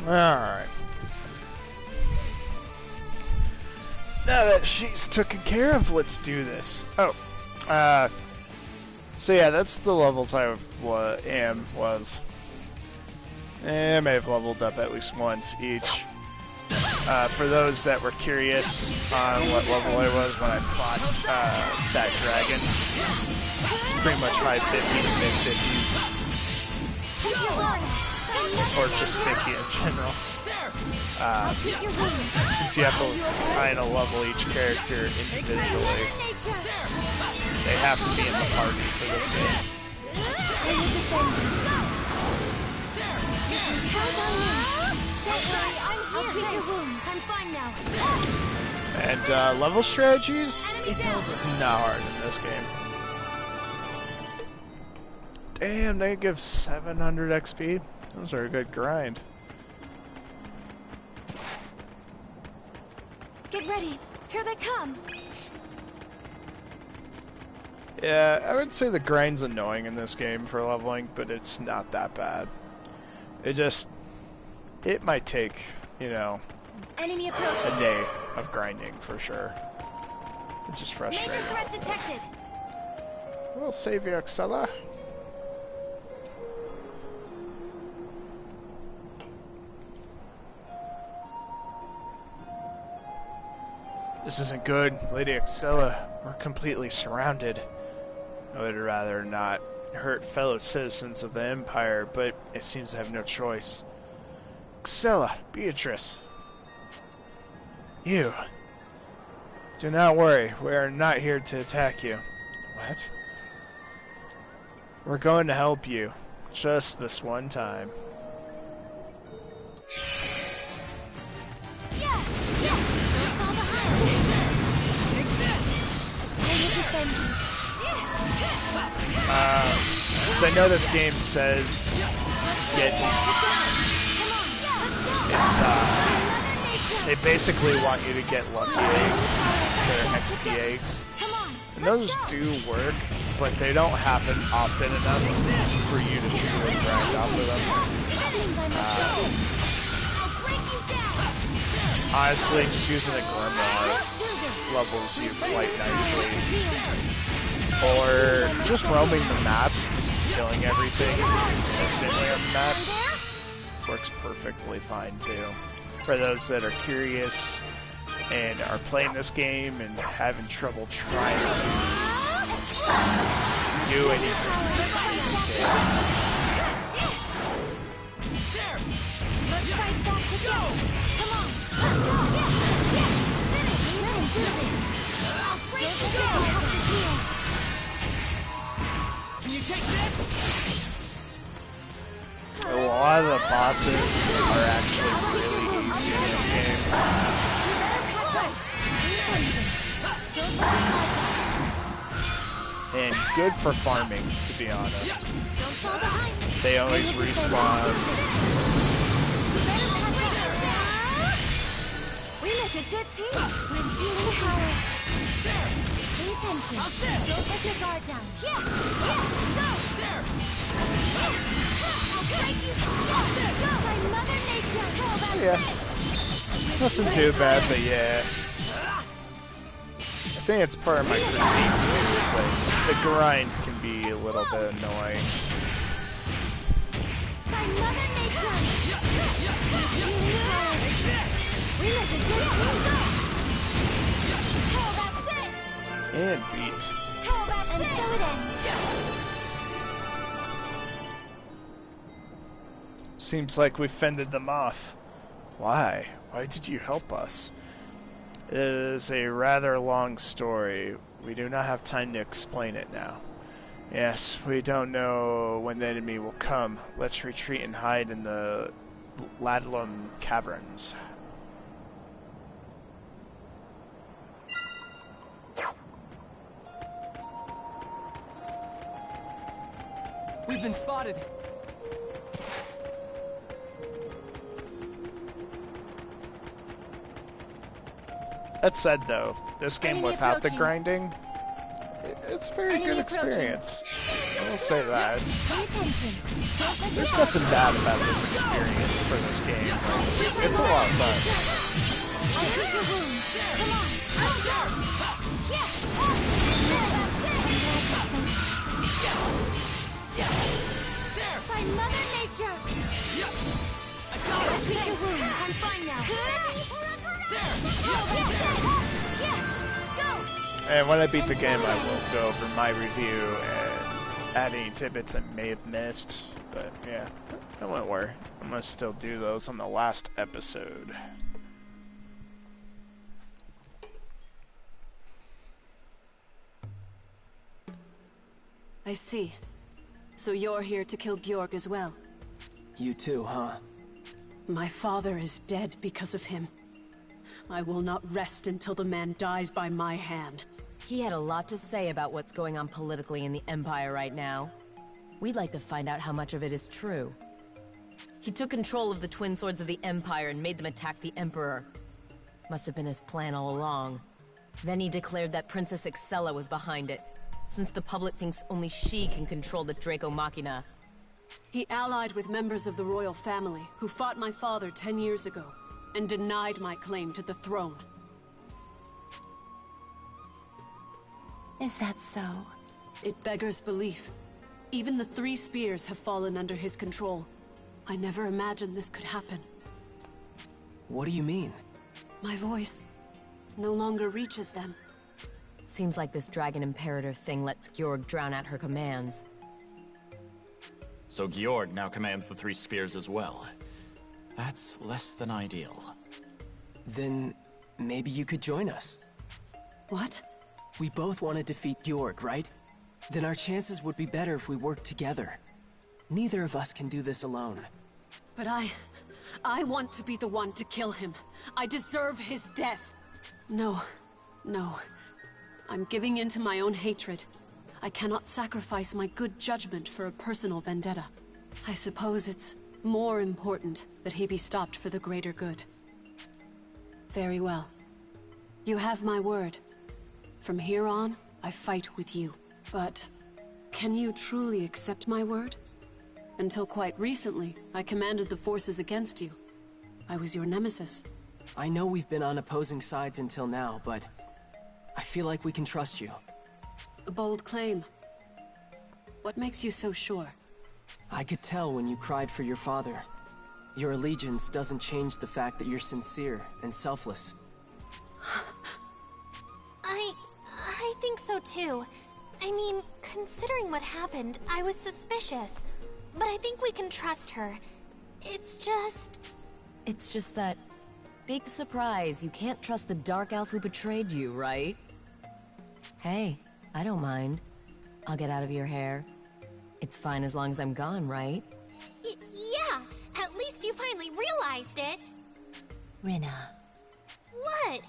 Alright. Now that she's taken care of, let's do this. Oh. So yeah, that's the levels I was. I may have leveled up at least once each. For those that were curious on what level I was when I fought that dragon, it's pretty much high 50s, mid 50s. Or just 50 in general. Since you have to kind of level each character individually, they have to be in the party for this game. And level strategies, it's not hard in this game. Damn, they give 700 XP. Those are a good grind. Get ready. Here they come. Yeah, I would say the grind's annoying in this game for leveling, but it's not that bad. It might take, you know, Enemy approaching. a day of grinding for sure. It's just frustrating. Major threat detected. We'll save you, Excella. This isn't good, Lady Excella. We're completely surrounded. I would rather not hurt fellow citizens of the Empire, but it seems I have no choice. Excella, Beatrice. You. Do not worry, we are not here to attack you. What? We're going to help you. Just this one time. So I know this game says they basically want you to get lucky eggs, they're XP eggs, and those do work, but they don't happen often enough for you to truly grind off of them. Honestly, just using a Grimoire levels you quite nicely. Or just roaming the maps, just killing everything consistently on the map works perfectly fine too. For those that are curious and are playing this game and having trouble trying to do anything in this game. Let's fight back together. Come on. I'll break you down. Can you take this? A lot of the bosses are actually really easy in this game. And good for farming, to be honest. They always respawn. We make a good team with healing power. Pay attention. Don't let your guard down. Go! There! I'll break you! Go! By Mother Nature! How about Yeah. Nothing too bad, but yeah. I think it's part of my critique too, but the grind can be a little bit annoying. By Mother Nature! Healing power. We make a good team. Go! How about this? And beat. How about and so it ends. Seems like we fended them off. Why? Why did you help us? It is a rather long story. We do not have time to explain it now. Yes, we don't know when the enemy will come. Let's retreat and hide in the Ladlum Caverns. We've been spotted. That said, though, this game without the grinding, it's a very good experience. I will say that. There's nothing bad about this experience for this game. It's a lot of fun. By Mother Nature! I got it! I'm fine now! And when I beat the game, I will go over my review and add any tidbits I may have missed, but yeah, I won't worry. I'm gonna still do those on the last episode. I see. So you're here to kill Georg as well? You too, huh? My father is dead because of him. I will not rest until the man dies by my hand. He had a lot to say about what's going on politically in the Empire right now. We'd like to find out how much of it is true. He took control of the Twin Swords of the Empire and made them attack the Emperor. Must have been his plan all along. Then he declared that Princess Excella was behind it, since the public thinks only she can control the Draco Machina. He allied with members of the royal family who fought my father 10 years ago and denied my claim to the throne. Is that so? It beggars belief. Even the 3 spears have fallen under his control. I never imagined this could happen. What do you mean? My voice no longer reaches them. Seems like this Dragon Imperator thing lets Georg drown out her commands. So Georg now commands the 3 spears as well. That's less than ideal. Then maybe you could join us. What? We both want to defeat Georg, right? Then our chances would be better if we worked together. Neither of us can do this alone. But I want to be the one to kill him. I deserve his death. No. I'm giving in to my own hatred. I cannot sacrifice my good judgment for a personal vendetta. I suppose it's more important that he be stopped for the greater good. Very well. You have my word. From here on, I fight with you. But can you truly accept my word? Until quite recently, I commanded the forces against you. I was your nemesis. I know we've been on opposing sides until now, but I feel like we can trust you. A bold claim. What makes you so sure? I could tell when you cried for your father. Your allegiance doesn't change the fact that you're sincere and selfless. I think so too. I mean, considering what happened, I was suspicious. But I think we can trust her. It's just that... big surprise, you can't trust the Dark Elf who betrayed you, right? Hey, I don't mind. I'll get out of your hair. It's fine as long as I'm gone, right? Yeah, at least you finally realized it. Rina. What?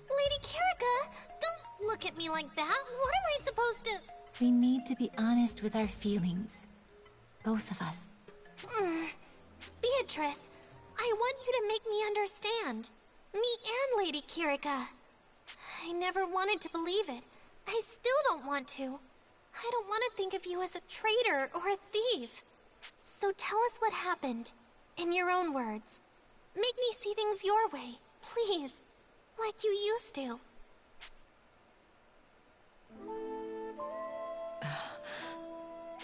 Lady Kirika, don't look at me like that. What am I supposed to... We need to be honest with our feelings. Both of us. Beatrice, I want you to make me understand. Me and Lady Kirika. I never wanted to believe it. I still don't want to. I don't want to think of you as a traitor or a thief. So tell us what happened, in your own words. Make me see things your way, please. Like you used to.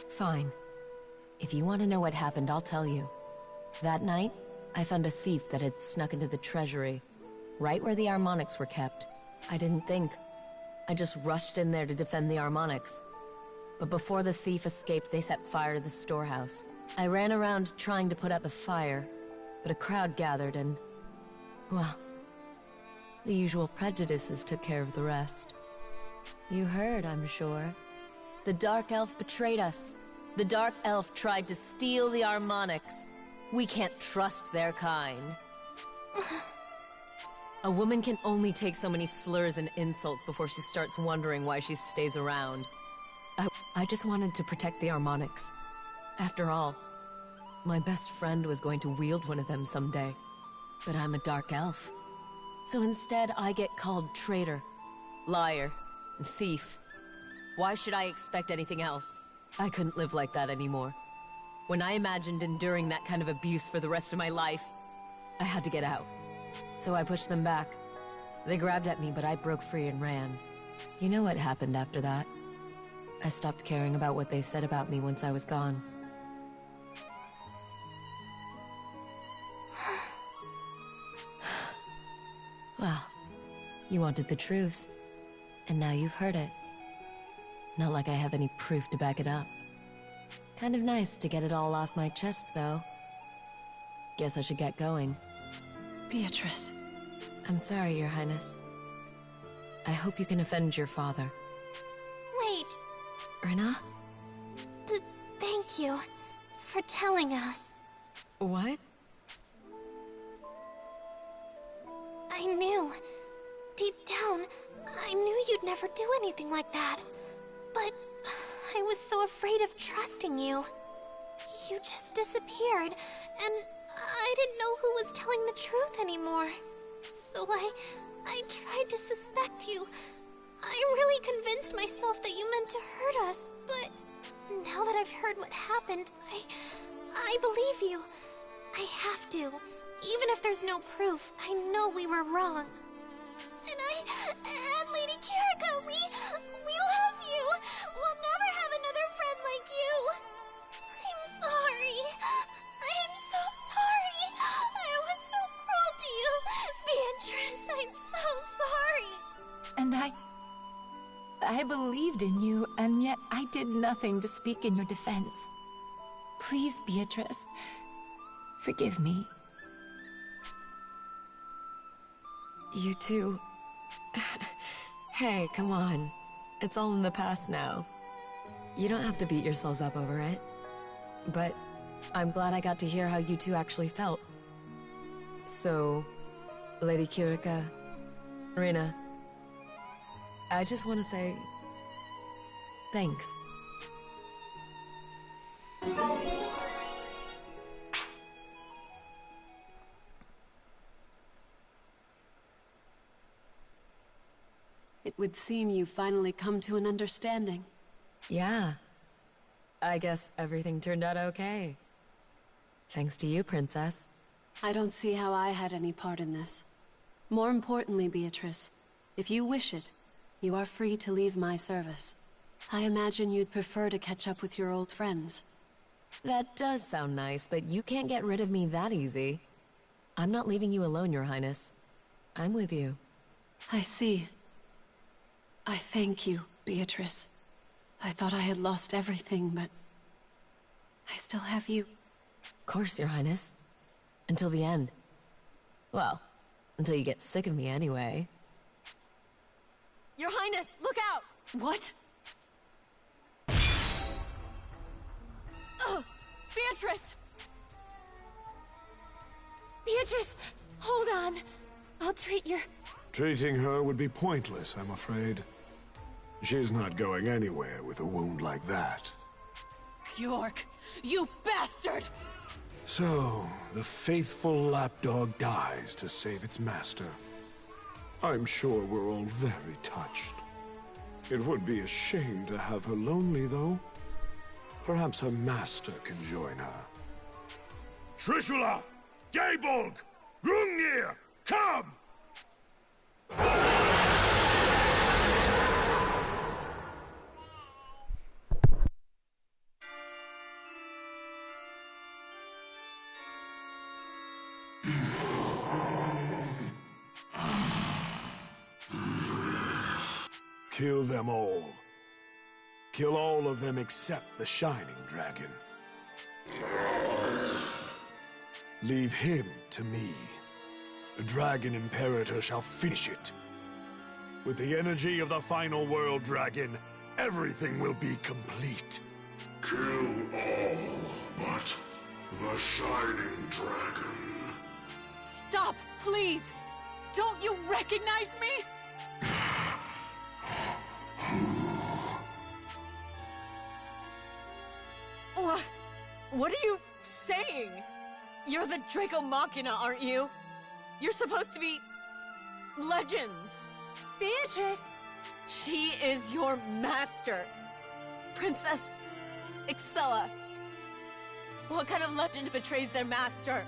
Fine. If you want to know what happened, I'll tell you. That night, I found a thief that had snuck into the treasury, right where the harmonics were kept. I didn't think. I just rushed in there to defend the harmonics. But before the thief escaped, they set fire to the storehouse. I ran around trying to put out the fire, but a crowd gathered and... well, the usual prejudices took care of the rest. You heard, I'm sure. The Dark Elf betrayed us. The Dark Elf tried to steal the harmonics. We can't trust their kind. A woman can only take so many slurs and insults before she starts wondering why she stays around. I just wanted to protect the harmonics. After all, my best friend was going to wield one of them someday. But I'm a Dark Elf. So instead, I get called traitor, liar, and thief. Why should I expect anything else? I couldn't live like that anymore. When I imagined enduring that kind of abuse for the rest of my life, I had to get out. So I pushed them back. They grabbed at me, but I broke free and ran. You know what happened after that? I stopped caring about what they said about me once I was gone. Well, you wanted the truth, and now you've heard it. Not like I have any proof to back it up. Kind of nice to get it all off my chest, though. Guess I should get going. Beatrice. I'm sorry, Your Highness. I hope you can avenge your father. Wait. Rina? Thank you for telling us. What? I knew. Deep down, I knew you'd never do anything like that. But I was so afraid of trusting you. You just disappeared, and I didn't know who was telling the truth anymore. So I tried to suspect you. I really convinced myself that you meant to hurt us, but now that I've heard what happened, I believe you. I have to. Even if there's no proof, I know we were wrong. And Lady Kirika, we love you. We'll never have another friend like you. I'm sorry. I'm so sorry. I was so cruel to you. Beatrice, I'm so sorry. And I believed in you, and yet I did nothing to speak in your defense. Please, Beatrice, forgive me. You too. Hey, come on. It's all in the past now. You don't have to beat yourselves up over it. But I'm glad I got to hear how you two actually felt. So, Lady Kirika, Rina, I just want to say thanks. It would seem you finally come to an understanding. Yeah. I guess everything turned out okay. Thanks to you, Princess. I don't see how I had any part in this. More importantly, Beatrice, if you wish it, you are free to leave my service. I imagine you'd prefer to catch up with your old friends. That does sound nice, but you can't get rid of me that easy. I'm not leaving you alone, Your Highness. I'm with you. I see. I thank you, Beatrice. I thought I had lost everything, but I still have you. Of course, Your Highness. Until the end. Well, until you get sick of me anyway. Your Highness, look out! What? Ugh! Beatrice! Beatrice, hold on. I'll treat your... Treating her would be pointless, I'm afraid. She's not going anywhere with a wound like that. Bjork, you bastard! So, the faithful lapdog dies to save its master. I'm sure we're all very touched. It would be a shame to have her lonely, though. Perhaps her master can join her. Trishula! Gaybolg! Gungnir! Come! Kill them all. Kill all of them except the Shining Dragon. Leave him to me. The Dragon Imperator shall finish it. With the energy of the final World Dragon, everything will be complete. Kill all but the Shining Dragon. Stop, please! Don't you recognize me? What are you saying? You're the Draco Machina, aren't you? You're supposed to be... legends. Beatrice! She is your master. Princess... Excella. What kind of legend betrays their master?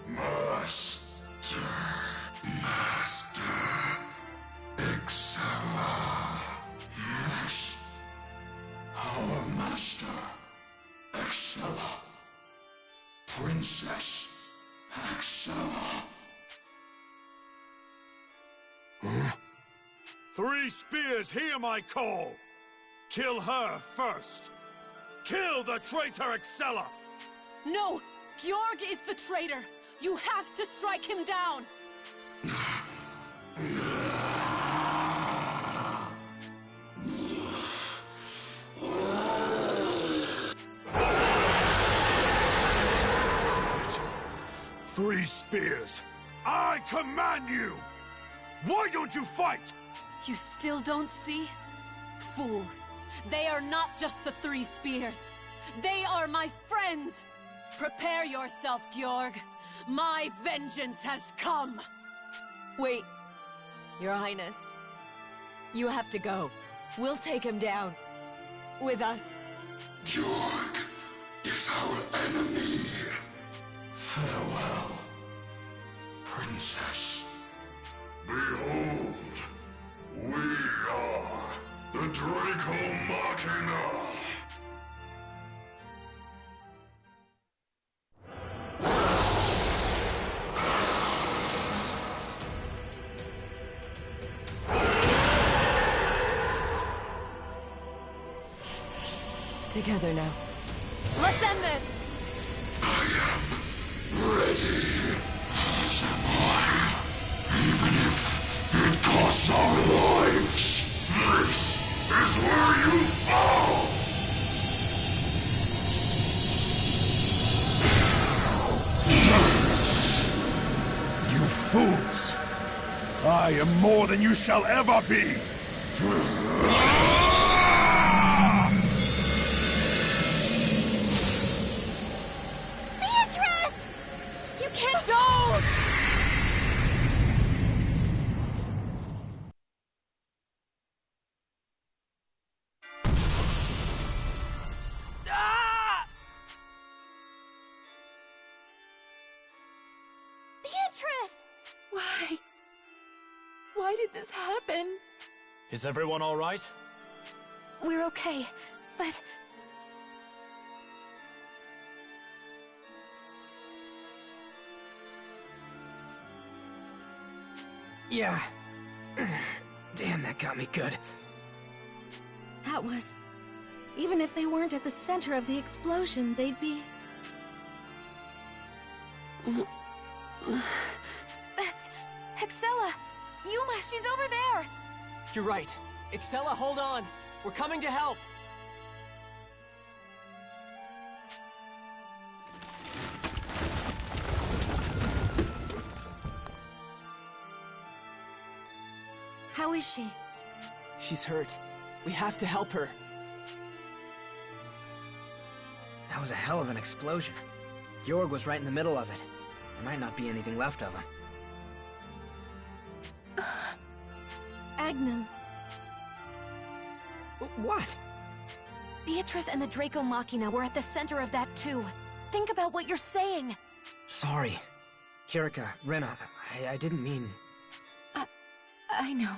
Master... Excella. Yes. Our master. Excella. Princess Excella. Huh? Three Spears, hear my call! Kill her first! Kill the traitor Excella! No! Georg is the traitor! You have to strike him down! Three Spears, I command you! Why don't you fight? You still don't see? Fool. They are not just the Three Spears. They are my friends! Prepare yourself, Georg. My vengeance has come! Wait. Your Highness. You have to go. We'll take him down. With us. Georg is our enemy. Farewell, Princess. Behold, we are the Draco Machina. Together now. Let's end this! Ready as am I, even if it costs our lives. This is where you fall! You fools! I am more than you shall ever be! You can't don't! Beatrice! Why did this happen? Is everyone all right? We're okay, but... Yeah. Damn, that got me good. That was... Even if they weren't at the center of the explosion, they'd be... That's... Excella! Yuma, she's over there! You're right. Excella, hold on. We're coming to help. How is she? She's hurt. We have to help her. That was a hell of an explosion. Georg was right in the middle of it. There might not be anything left of him. Agnum. What? Beatrice and the Draco Machina were at the center of that too. Think about what you're saying. Sorry. Kirika, Rena, I didn't mean... I know.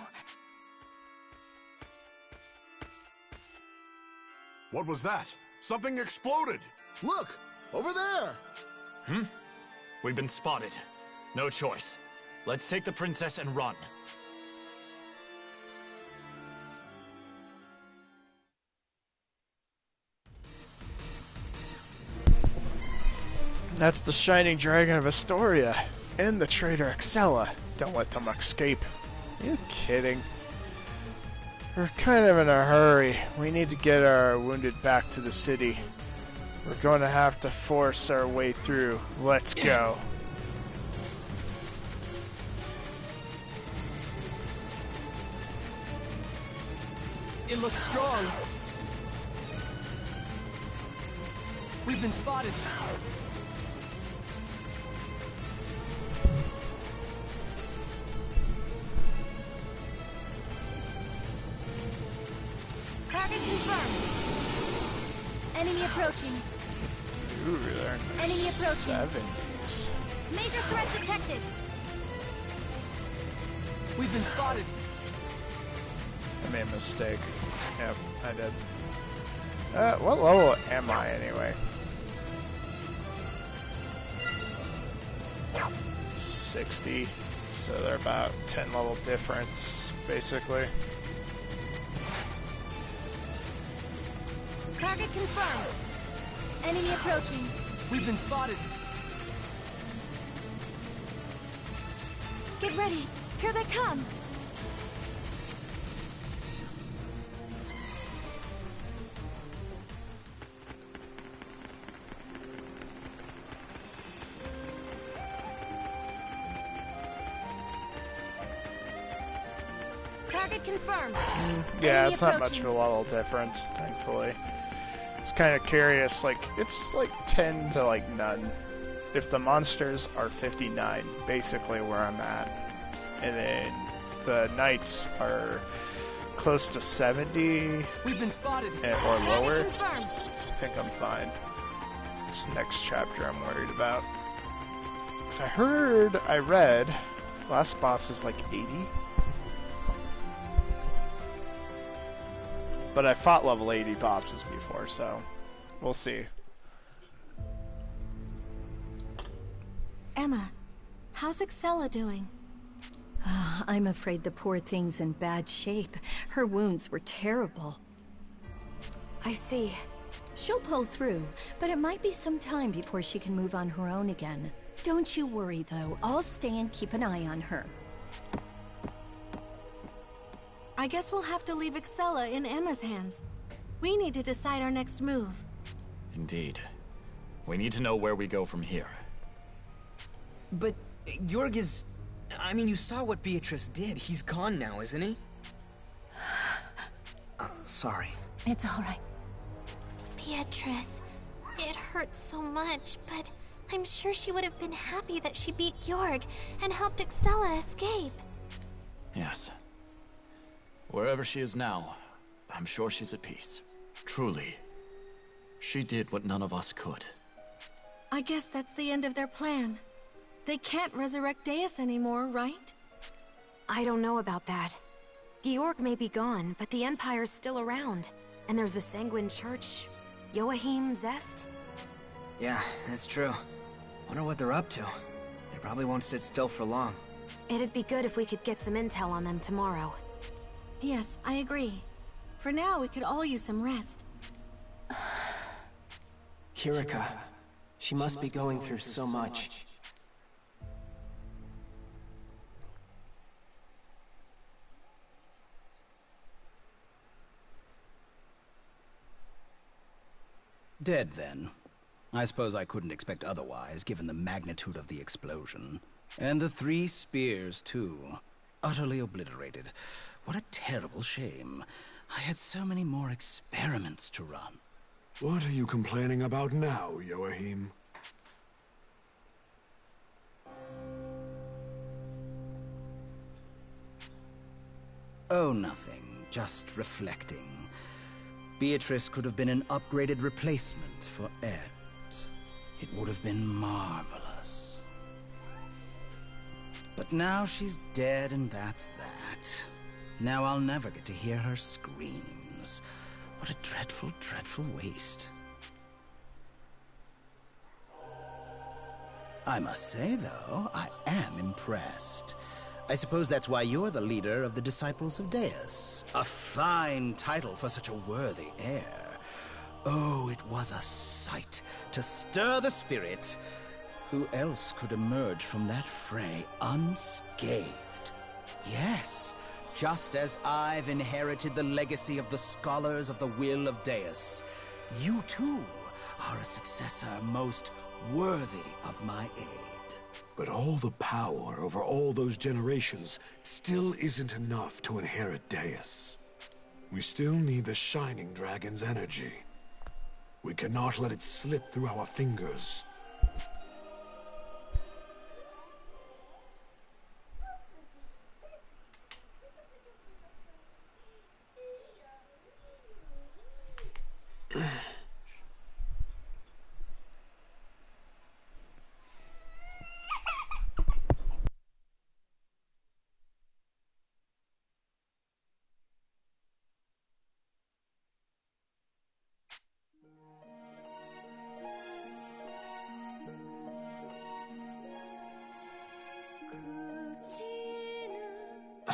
What was that? Something exploded! Look! Over there! We've been spotted. No choice. Let's take the princess and run. That's the Shining Dragon of Astoria and the traitor Excella. Don't let them escape. Are you kidding? We're kind of in a hurry. We need to get our wounded back to the city. We're going to have to force our way through. Let's go. It looks strong. We've been spotted. Target confirmed. Enemy approaching. Ooh, they're in the Enemy approaching. 70s. Major threat detected. We've been spotted. I made a mistake. Yep, I did. What level am I anyway? 60. So they're about 10 level difference, basically. Target confirmed. Enemy approaching. We've been spotted. Get ready. Here they come. Target confirmed. Yeah, Enemy it's not much approaching. of a level difference, thankfully. It's kind of curious, like, it's like 10 to like none. If the monsters are 59, basically where I'm at. And then the knights are close to 70 We've been spotted. or lower. Confirmed. I think I'm fine. This next chapter I'm worried about. 'Cause I read, last boss is like 80. But I fought level 80 bosses before, so we'll see. Emma, how's Excella doing? I'm afraid the poor thing's in bad shape. Her wounds were terrible. I see. She'll pull through, but it might be some time before she can move on her own again. Don't you worry, though. I'll stay and keep an eye on her. I guess we'll have to leave Excella in Emma's hands. We need to decide our next move. Indeed. We need to know where we go from here. But Georg is... I mean, you saw what Beatrice did. He's gone now, isn't he? Sorry. It's all right. Beatrice, it hurts so much, but I'm sure she would have been happy that she beat Georg and helped Excella escape. Yes. Wherever she is now, I'm sure she's at peace. Truly. She did what none of us could. I guess that's the end of their plan. They can't resurrect Deus anymore, right? I don't know about that. Georg may be gone, but the Empire's still around. And there's the Sanguine Church, Joachim, Zest. Yeah, that's true. Wonder what they're up to. They probably won't sit still for long. It'd be good if we could get some intel on them tomorrow. Yes, I agree. For now, we could all use some rest. Kirika. She must be going through so much. Dead, then. I suppose I couldn't expect otherwise, given the magnitude of the explosion. And the 3 spears, too. Utterly obliterated. What a terrible shame. I had so many more experiments to run. What are you complaining about now, Joachim? Oh, nothing. Just reflecting. Beatrice could have been an upgraded replacement for Ed. It would have been marvelous. But now she's dead, and that's that. Now I'll never get to hear her screams. What a dreadful, dreadful waste. I must say, though, I am impressed. I suppose that's why you're the leader of the Disciples of Deus. A fine title for such a worthy heir. Oh, it was a sight to stir the spirit. Who else could emerge from that fray unscathed? Yes, just as I've inherited the legacy of the scholars of the will of Deus, you too are a successor most worthy of my aid. But all the power over all those generations still isn't enough to inherit Deus. We still need the Shining Dragon's energy. We cannot let it slip through our fingers.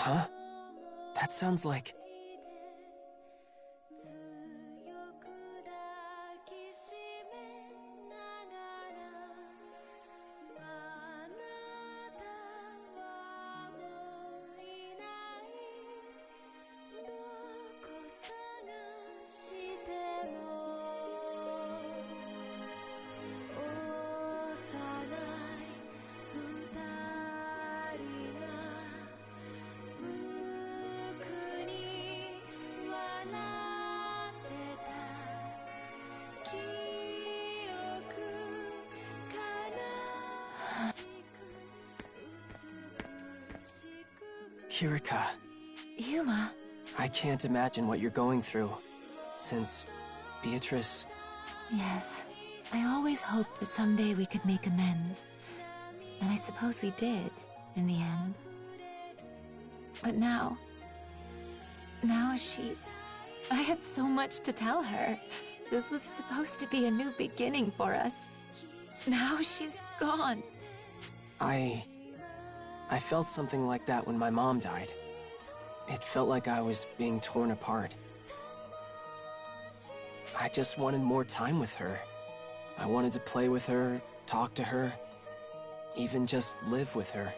Huh? That sounds like... Kirika. Yuma. I can't imagine what you're going through, since Beatrice... Yes. I always hoped that someday we could make amends. And I suppose we did, in the end. But now... Now she's... I had so much to tell her. This was supposed to be a new beginning for us. Now she's gone. I felt something like that when my mom died. It felt like I was being torn apart. I just wanted more time with her. I wanted to play with her, talk to her, even just live with her.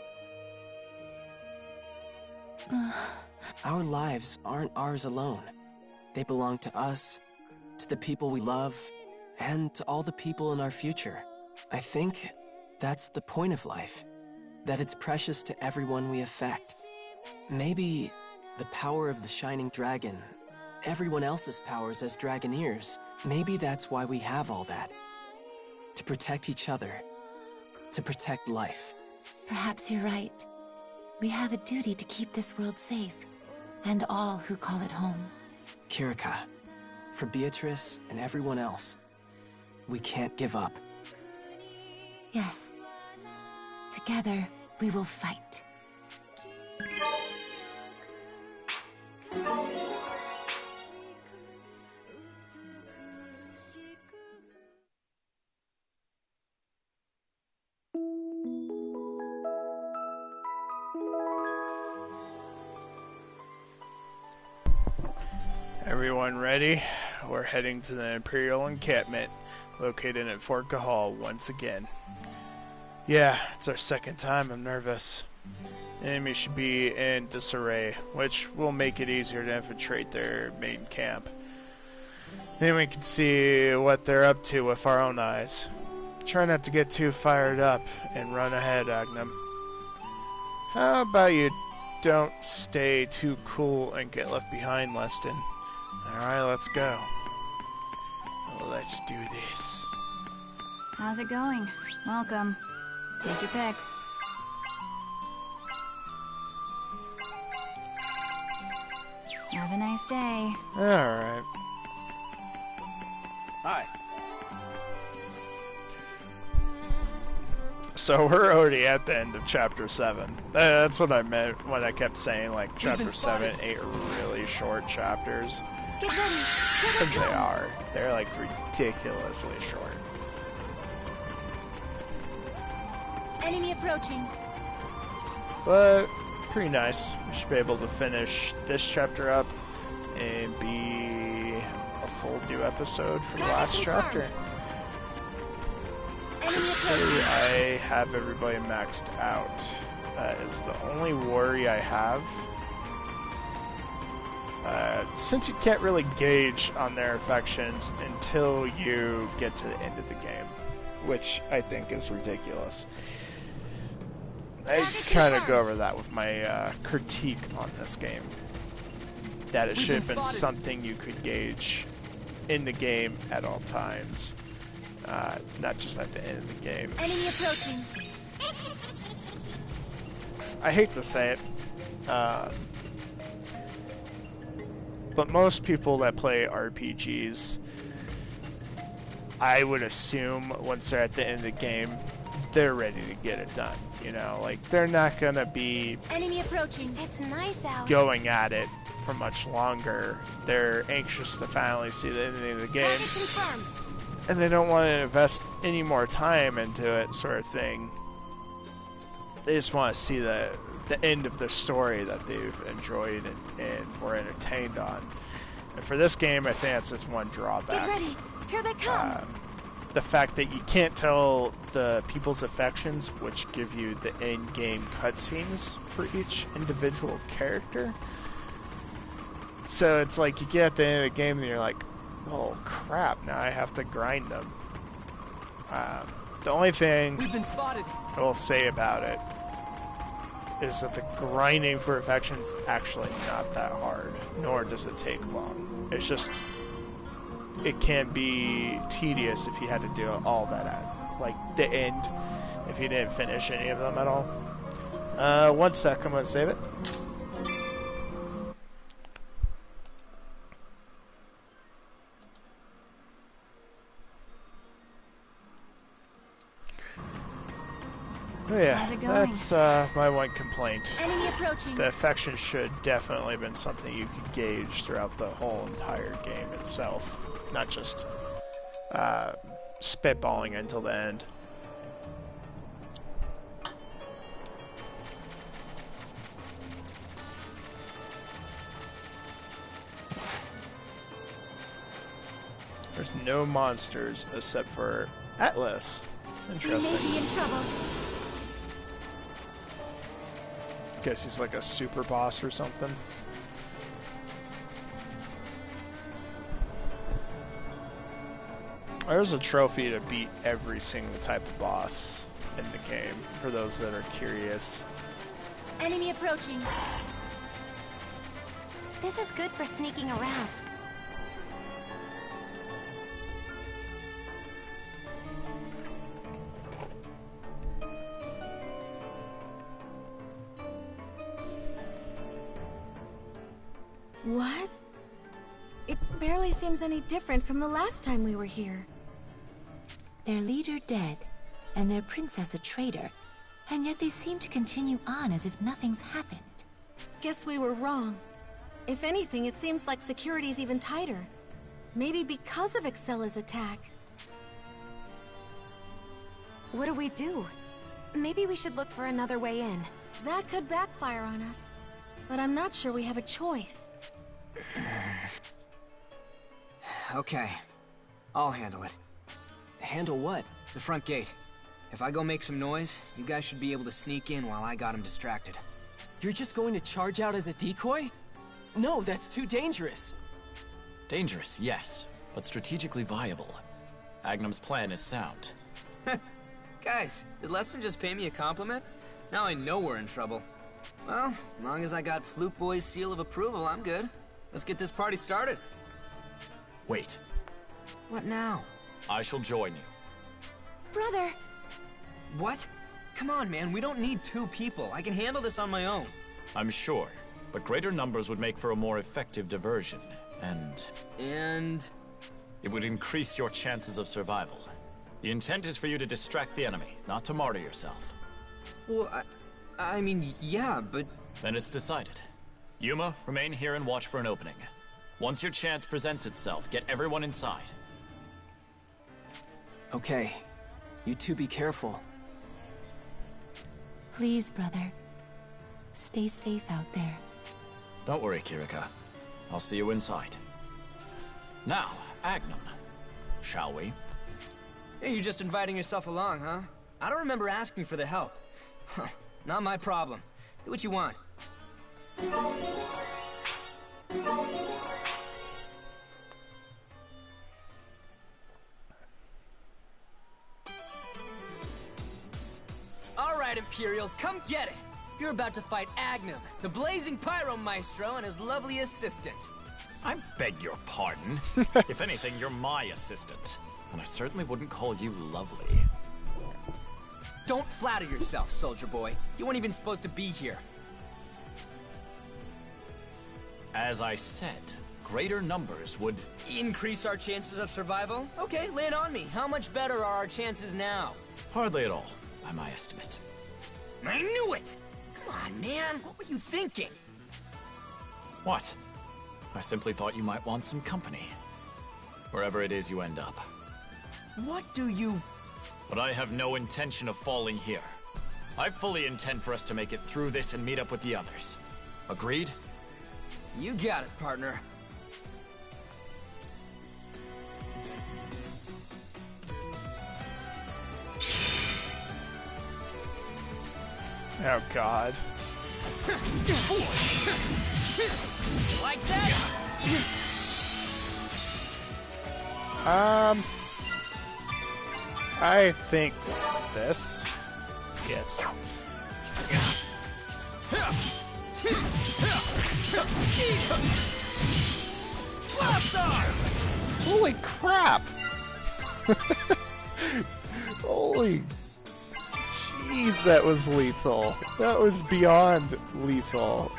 Our lives aren't ours alone. They belong to us, to the people we love, and to all the people in our future. I think that's the point of life. That it's precious to everyone we affect. Maybe the power of the Shining Dragon, everyone else's powers as Dragoneers, maybe that's why we have all that. To protect each other. To protect life. Perhaps you're right. We have a duty to keep this world safe, and all who call it home. Kirika, for Beatrice and everyone else, we can't give up. Yes. Together, we will fight. Everyone ready? We're heading to the Imperial encampment, located at Fort Cahal once again. Yeah, it's our second time. I'm nervous. Enemy should be in disarray, which will make it easier to infiltrate their main camp. Then we can see what they're up to with our own eyes. Try not to get too fired up and run ahead, Agnum. How about you don't stay too cool and get left behind, Leston? Alright, let's go. Let's do this. How's it going? Welcome. Take your pick. Have a nice day. Alright. Hi. So we're already at the end of Chapter 7. That's what I meant when I kept saying, like, Chapter 7, 8 really short chapters. Get ready. Because they are. They're, like, ridiculously short. Enemy approaching. But pretty nice. We should be able to finish this chapter up and be a full new episode for the last chapter. Hopefully I have everybody maxed out. That is the only worry I have. Since you can't really gauge on their affections until you get to the end of the game, which I think is ridiculous. I kind of go over that with my critique on this game. That it should have been something you could gauge in the game at all times. Not just at the end of the game. Enemy approaching. I hate to say it, but most people that play RPGs, I would assume once they're at the end of the game, they're ready to get it done. You know, like they're not gonna be Enemy approaching. It's nice out. going at it for much longer. They're anxious to finally see the end of the game. Target confirmed. And they don't want to invest any more time into it, sort of thing. They just want to see the the end of the story that they've enjoyed and were entertained on. And for this game, I think that's just one drawback. Get ready. Here they come. The fact that you can't tell the people's affections, which give you the in-game cutscenes for each individual character. So it's like you get at the end of the game and you're like, oh crap, now I have to grind them. The only thing We've been spotted. I will say about it is that the grinding for affections is actually not that hard, nor does it take long. It's just, it can be tedious if you had to do all that at, like, the end, if you didn't finish any of them at all. 1 sec, I'm gonna save it. Oh yeah, How's it going? that's my one complaint. Enemy approaching. The affection should definitely have been something you could gauge throughout the whole entire game itself, not just spitballing until the end. There's no monsters except for Atlas. Interesting. We may be in trouble. Guess he's like a super boss or something. There's a trophy to beat every single type of boss in the game, for those that are curious. Enemy approaching. This is good for sneaking around. What? It barely seems any different from the last time we were here. Their leader dead, and their princess a traitor, and yet they seem to continue on as if nothing's happened. Guess we were wrong. If anything, it seems like security's even tighter. Maybe because of Excella's attack. What do we do? Maybe we should look for another way in. That could backfire on us. But I'm not sure we have a choice. Okay. I'll handle it. Handle what? The front gate. If I go make some noise, you guys should be able to sneak in while I got him distracted. You're just going to charge out as a decoy? No, that's too dangerous. Dangerous, yes, but strategically viable. Agnum's plan is sound. Guys, did Leston just pay me a compliment? Now I know we're in trouble. Well, as long as I got Flute Boy's seal of approval, I'm good. Let's get this party started. Wait. What now? I shall join you. Brother! What? Come on, man, we don't need 2 people. I can handle this on my own. I'm sure, but greater numbers would make for a more effective diversion, and... And? It would increase your chances of survival. The intent is for you to distract the enemy, not to martyr yourself. Well, I mean, yeah, but... Then it's decided. Yuma, remain here and watch for an opening. Once your chance presents itself, get everyone inside. Okay. You two be careful. Please, brother. Stay safe out there. Don't worry, Kirika. I'll see you inside. Now, Agnum. Shall we? Hey, you just inviting yourself along, huh? I don't remember asking for the help. Not my problem. Do what you want. All right, Imperials, come get it! You're about to fight Agnum, the blazing Pyro Maestro, and his lovely assistant. I beg your pardon. If anything, you're my assistant. And I certainly wouldn't call you lovely. Don't flatter yourself, soldier boy. You weren't even supposed to be here. As I said, greater numbers would... Increase our chances of survival? Okay, lay it on me. How much better are our chances now? Hardly at all, by my estimate. I knew it! Come on, man. What were you thinking? What? I simply thought you might want some company. Wherever it is you end up. What do you... But I have no intention of falling here. I fully intend for us to make it through this and meet up with the others. Agreed? You got it, partner. Oh God. Like that? I think this. Yes. Holy crap! Holy jeez, that was lethal. That was beyond lethal.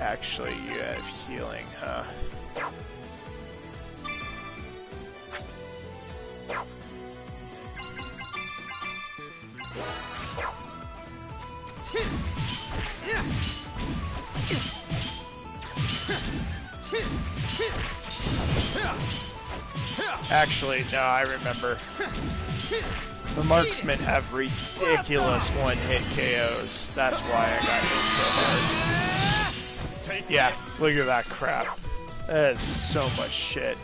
Actually, you have healing, huh? Actually, no, I remember. The marksmen have ridiculous one-hit KOs. That's why I got hit so hard. Yeah, look at that crap. That is so much shit.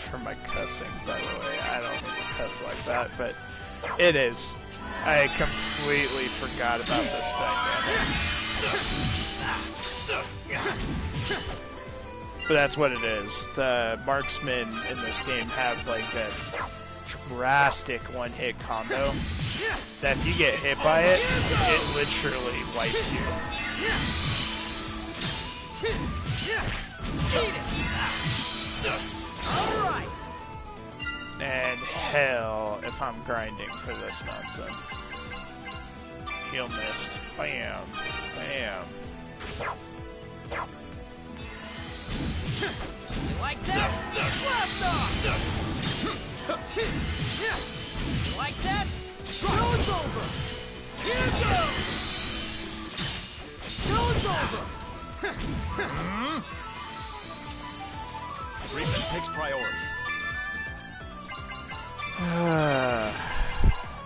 For my cussing, by the way. I don't mean to cuss like that, but it is. I completely forgot about this dynamic. But that's what it is. The marksmen in this game have like that drastic one-hit combo that if you get hit by it, it literally wipes you. And hell if I'm grinding for this nonsense. Heal missed. Bam. Bam. Like that? Blast off! Like that? Show's over! Here goes! Show's over! Treatment takes priority.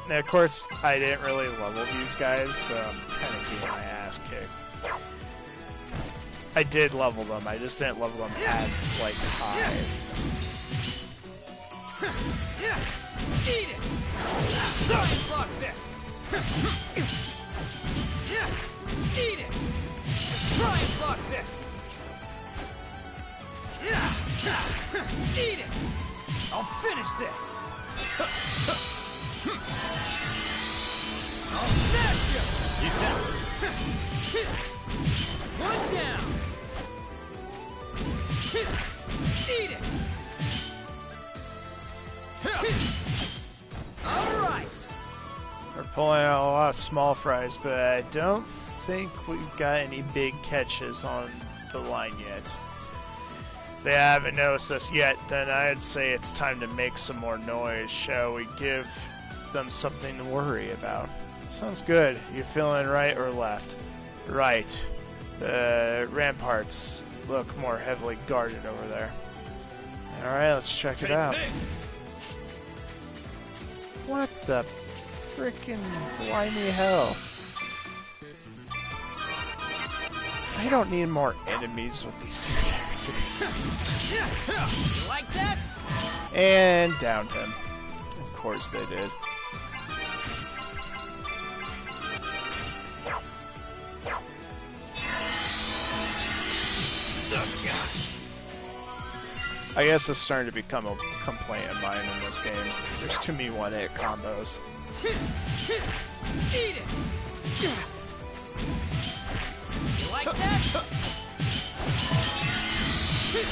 Now, of course, I didn't really level these guys, so I'm kind of getting my ass kicked. I did level them, I just didn't level them as, like, high. Eat it! Try and block this! Eat it! Try and block this! Eat it! I'll finish this! I'll smash you! He's down. One down! Eat it! Alright! We're pulling out a lot of small fries, but I don't think we've got any big catches on the line yet. If they haven't noticed us yet, then I'd say it's time to make some more noise. Shall we give them something to worry about? Sounds good. You feeling right or left? Right. The ramparts look more heavily guarded over there. Alright, let's check it out. This. What the frickin' blimey hell? I don't need more enemies with these two characters. Like that? And downed him. Of course they did. I guess it's starting to become a complaint of mine in this game. There's too many one-hit combos. Eat it! You like that?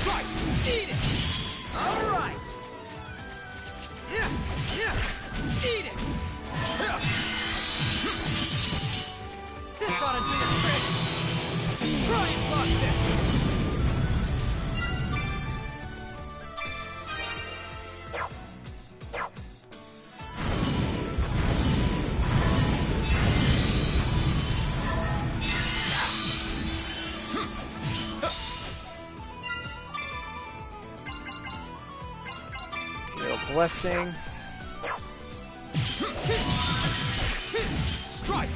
Right! Eat it! Alright! Eat it! This ought to do the trick! Try and block this! blessing. Strike!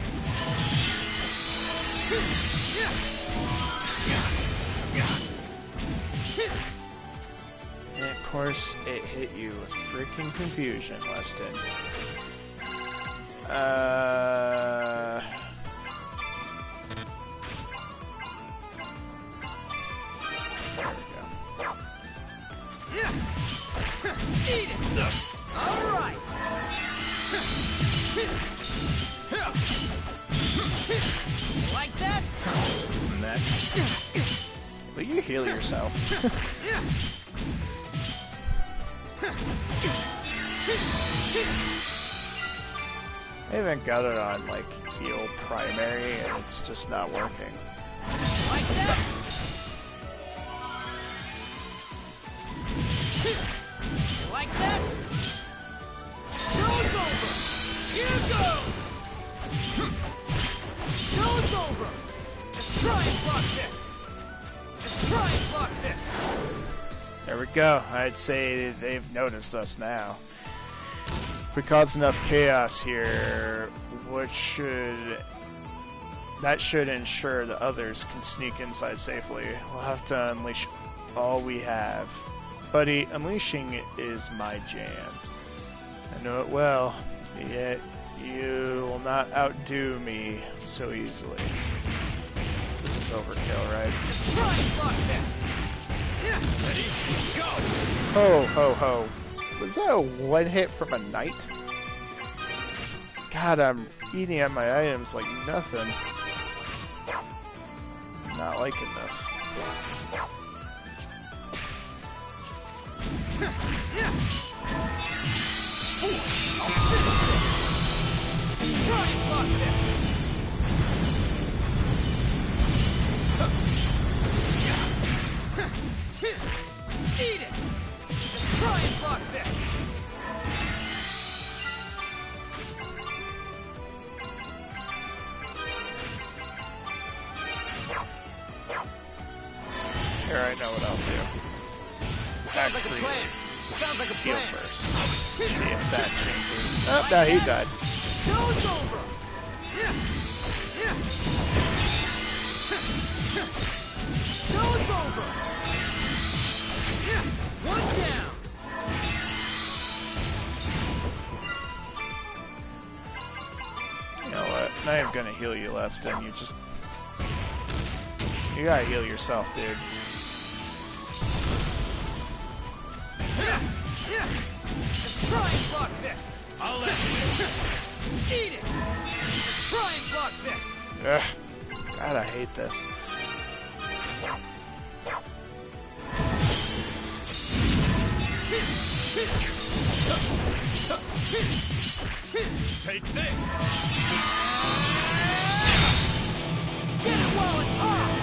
And of course, it hit you with freaking confusion, Weston. There we go. Eat it! Alright! Like that? Next. Will you heal yourself? I haven't got it on, like, heal primary, and it's just not working. Like that? Like that? Show's over! Here goes! Show's over! Just try and block this! Just try and block this! There we go. I'd say they've noticed us now. If we cause enough chaos here, that should ensure the others can sneak inside safely. We'll have to unleash all we have. Buddy, unleashing is my jam. I know it well, yet you will not outdo me so easily. This is overkill, right? Just try and block this! Ready? Go! Ho, ho, ho. Was that a one hit from a knight? God, I'm eating at my items like nothing. Not liking this. Try and block this! Eat it! Just try and block this! Here, I know what I'll do. Sounds like a plan! Sounds like a Heal plan! first. See if that changes. Oh, no, he died. Show's over! Show's over! One down! You know what? I'm not even gonna heal you, Leston. You gotta heal yourself, dude. Just try and block this! I'll let you! Eat it! Just try and block this! Ugh. God, I hate this. Take this! Get it while it's hot!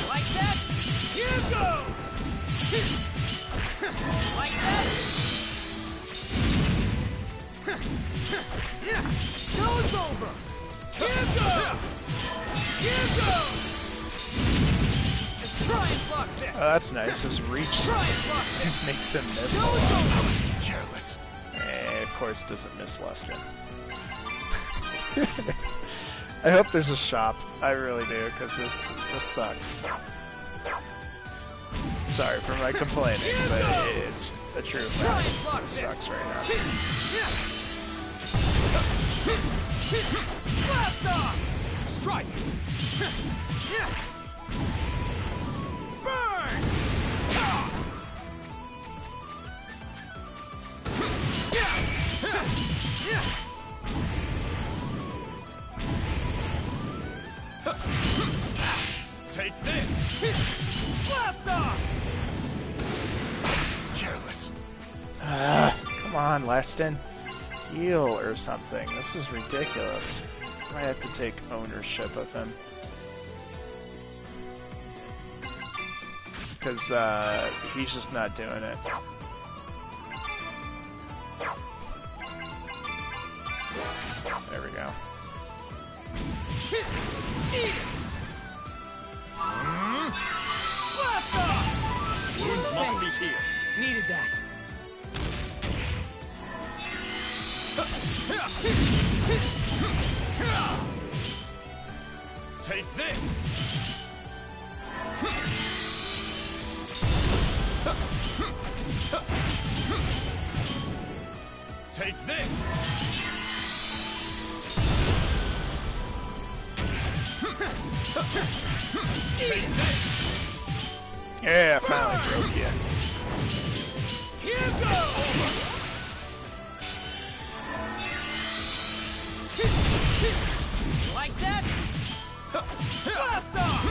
Like that? Here goes! Like that? Show's over! Here goes! Here goes! Just try and block this! Oh, that's nice. His reach Try and block this! makes him miss a Show's lot. over! Careless. And of course doesn't miss Leston. I hope there's a shop. I really do, because this sucks. Sorry for my complaining, but it's a true fact. This sucks right now. Blast off! Strike! Burn! Take this! Blast off! Careless. Come on, Leston. Heal or something. This is ridiculous. I have to take ownership of him. Because he's just not doing it. There we go. Eat it! Blast off! Wounds must be healed. Needed that. Take this! Take this! Take this! Yeah, finally broke you. Here goes! Like that? Blast off!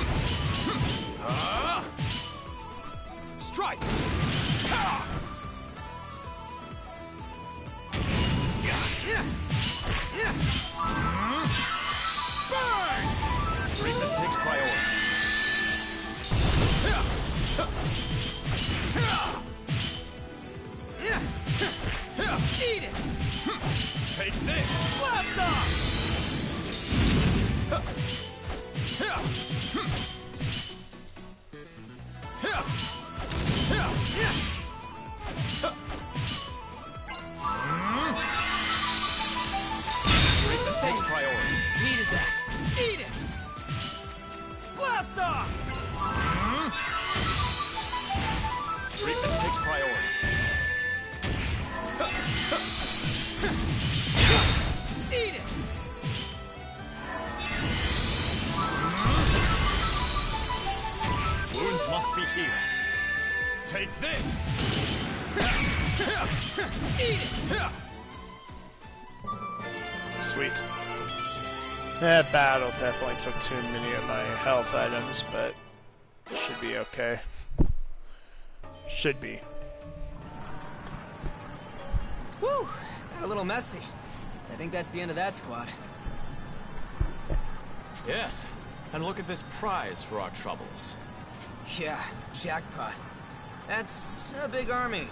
Strike! Burn! Treatment takes priority. Eat it! Take this! Blast off! Treatment takes priority. Needed that. Eat it! Blast off! Treatment takes priority. Eat it! Wounds must be healed. Take this! Eat it! Sweet. That battle definitely took too many of my health items, but should be okay. Should be. Whew! Got a little messy. I think that's the end of that squad. Yes, and look at this prize for our troubles. Yeah, jackpot. That's a big army.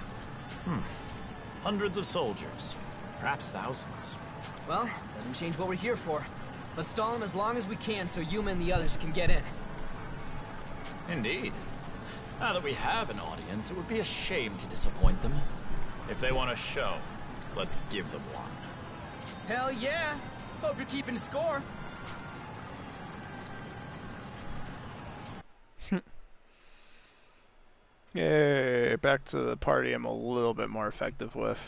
Hundreds of soldiers, perhaps thousands. Well, doesn't change what we're here for. Let's stall them as long as we can so Yuma and the others can get in. Indeed. Now that we have an audience, it would be a shame to disappoint them. If they want a show, let's give them one. Hell yeah! Hope you're keeping score. Yay, back to the party I'm a little bit more effective with.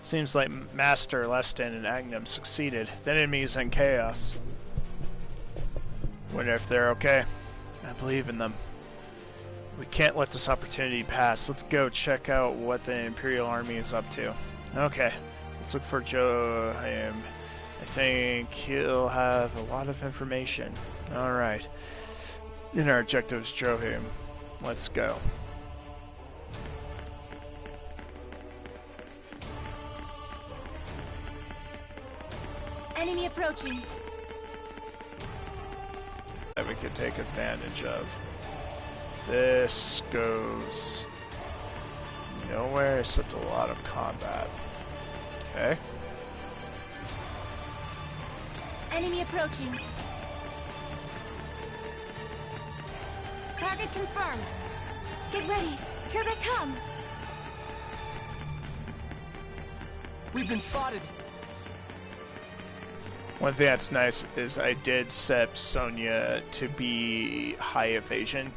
Seems like Master, Leston, and Agnum succeeded. The enemies in chaos. Wonder if they're okay. I believe in them. We can't let this opportunity pass. Let's go check out what the Imperial Army is up to. Okay, let's look for Joachim. I think he'll have a lot of information. Alright. Then our objective is Joachim. Let's go. Enemy approaching. That we could take advantage of. This goes nowhere except a lot of combat. Okay. Enemy approaching. Target confirmed. Get ready. Here they come. We've been spotted. One thing that's nice is I did set Sonya to be high evasion.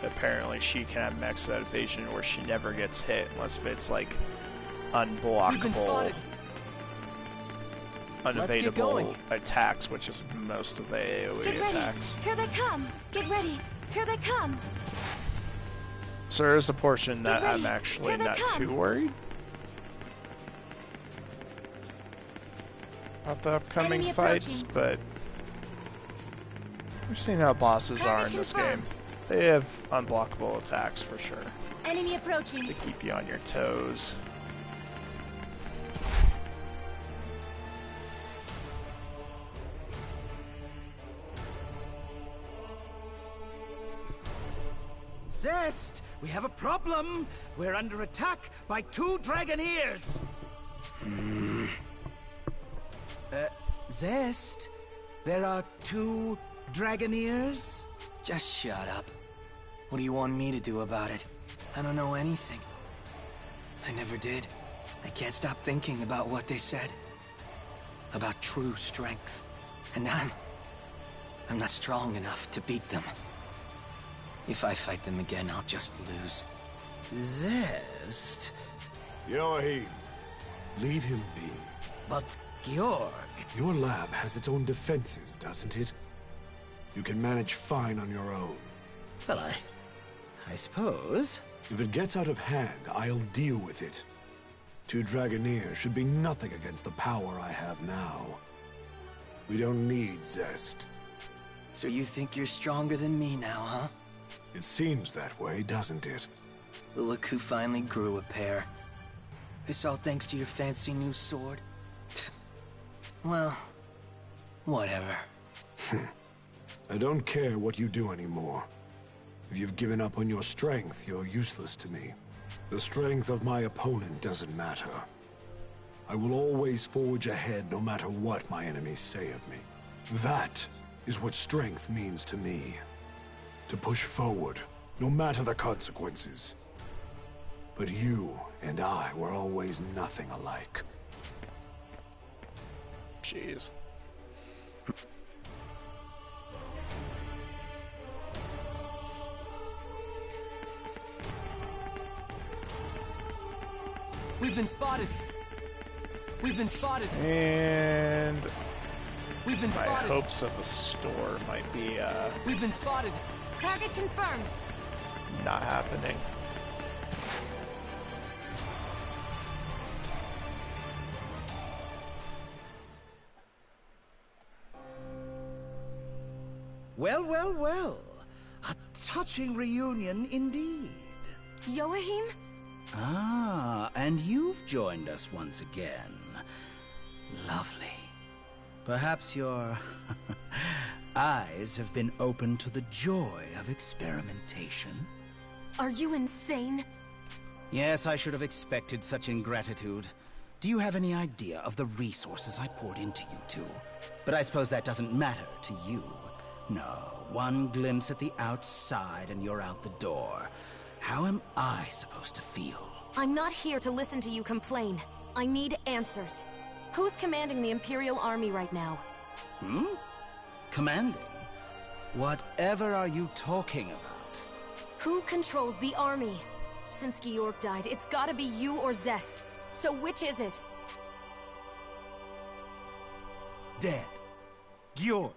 Apparently she can have maxed out evasion where she never gets hit unless it's like unblockable, unevadable attacks, which is most of the AoE Get ready. attacks. Here they come. Get ready. Here they come. So there is a portion that Get ready. I'm actually Here they not come. too worried about the upcoming Enemy fights, approaching. but we've seen how bosses Target are in this game. confirmed. They have unblockable attacks for sure. Enemy approaching. They keep you on your toes. Zest! We have a problem! We're under attack by 2 Dragoneers! Zest, there are 2 Dragoneers? Just shut up. What do you want me to do about it? I don't know anything. I never did. I can't stop thinking about what they said. About true strength. And I'm not strong enough to beat them. If I fight them again, I'll just lose. Zest? Yoahim, leave him be. But Georg... Your lab has its own defenses, doesn't it? You can manage fine on your own. Well, I suppose. If it gets out of hand, I'll deal with it. 2 Dragoneers should be nothing against the power I have now. We don't need Zest. So you think you're stronger than me now, huh? It seems that way, doesn't it? Well, look who finally grew a pair. This all thanks to your fancy new sword? Well, whatever. I don't care what you do anymore. If you've given up on your strength, you're useless to me. The strength of my opponent doesn't matter. I will always forge ahead no matter what my enemies say of me. That is what strength means to me. To push forward, no matter the consequences. But you and I were always nothing alike. Jeez. We've been spotted. We've been spotted. And We've been my spotted. hopes of a store might be We've been spotted. Target confirmed. not happening. Well, well, well. A touching reunion indeed. Yoahim? Ah, and you've joined us once again. Lovely. Perhaps your eyes have been opened to the joy of experimentation. Are you insane? Yes, I should have expected such ingratitude. Do you have any idea of the resources I poured into you two? But I suppose that doesn't matter to you. No, one glimpse at the outside and you're out the door. How am I supposed to feel? I'm not here to listen to you complain. I need answers. Who's commanding the Imperial Army right now? Commanding? Whatever are you talking about? Who controls the army? Since Georg died, it's gotta be you or Zest. So which is it? Dead. Georg.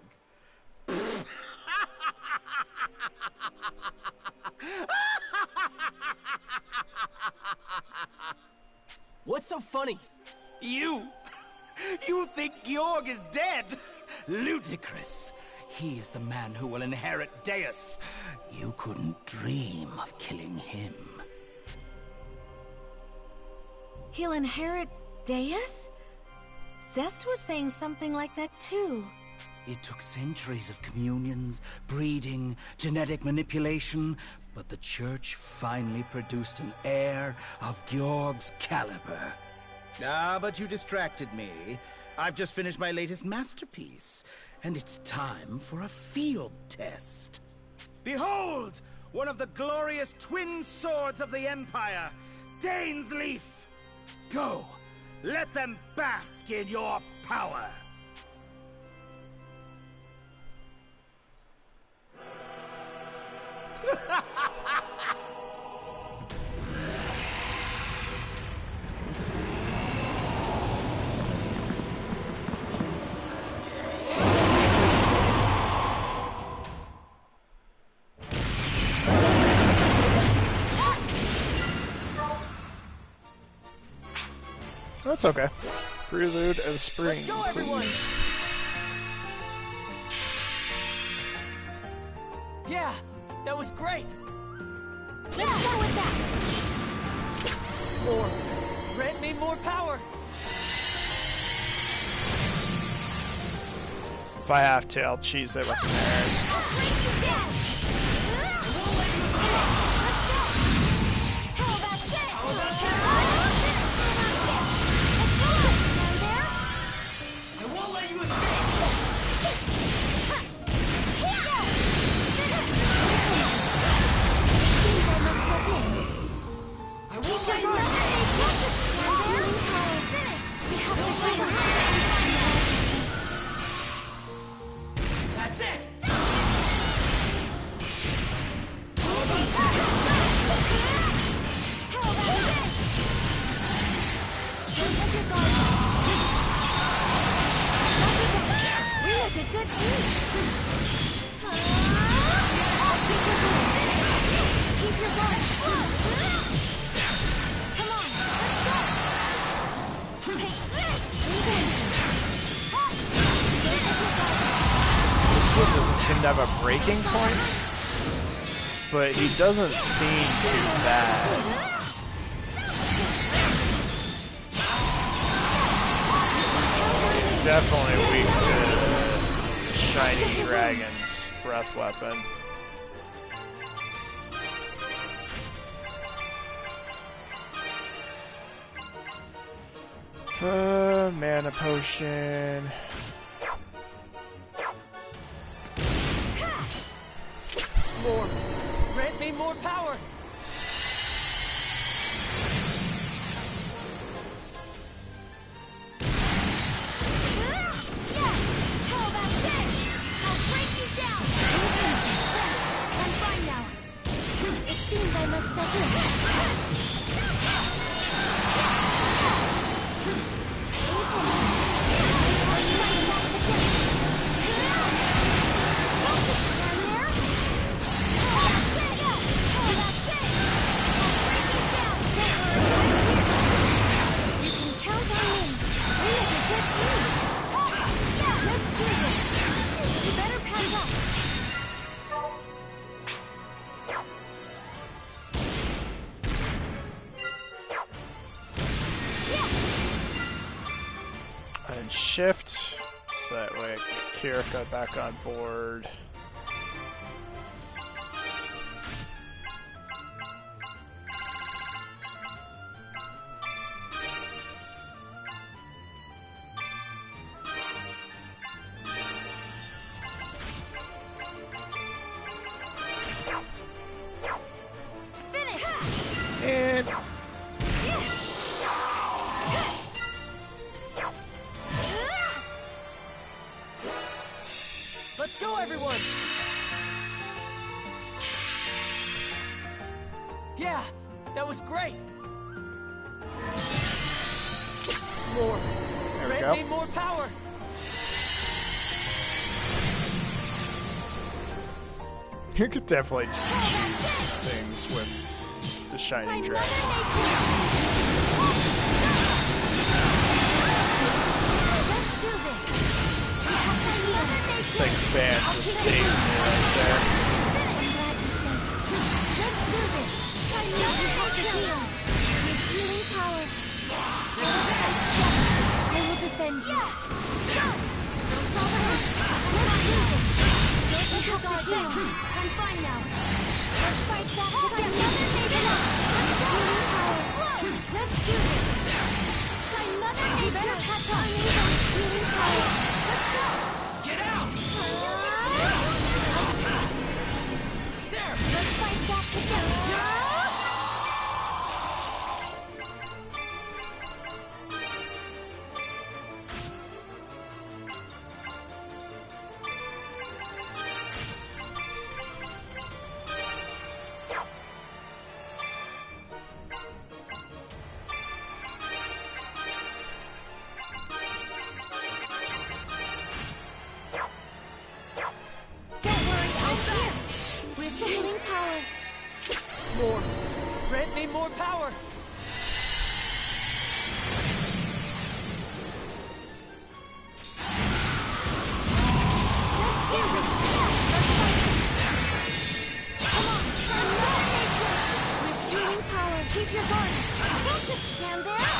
What's so funny? You think Georg is dead? Ludicrous. He is the man who will inherit Deus. You couldn't dream of killing him. He'll inherit Deus? Zest was saying something like that too. It took centuries of communions, breeding, genetic manipulation, but the Church finally produced an heir of Georg's caliber. Ah, but you distracted me. I've just finished my latest masterpiece, and it's time for a field test. Behold, one of the glorious twin swords of the Empire, Dane's Leaf. Go, let them bask in your power. That's okay. Prelude of Spring. Let's go, everyone! Yeah, that was great! Let's go with that! More. Grant me more power! If I have to, I'll cheese it with the Marin. I'll bring you down! How about this? I won't let you escape! That's it! Good team. Keep your guard. Come on, let's go. Take this. This kid doesn't seem to have a breaking point, but he doesn't seem too bad. He's definitely weak to the Shining Dragon's breath weapon. Mana potion. More. Grant me more power. How about this? I'll break you down. I'm fine now. It seems I must step in. And shift, so that way I get Kirika back on board. Finish. And Let's go, everyone! Yeah, that was great! More. There we Grant go. me more power! You could definitely change things with the Shining Dragon. I think Fan just saved me right there. I'm glad you said. Let's do this. With healing power. I will defend you. Let's do this. Don't let your guard down. I'm fine now. Let's fight back together. Healing power. Let's do this. My mother nature. Catch on. Healing power. Let's go. Get out! There! Let's fight back together! Don't worry, I'm here! With healing power! More. Grant me more power! Let's do this! Come on, another nature! With healing power, keep your guard! Don't just stand there!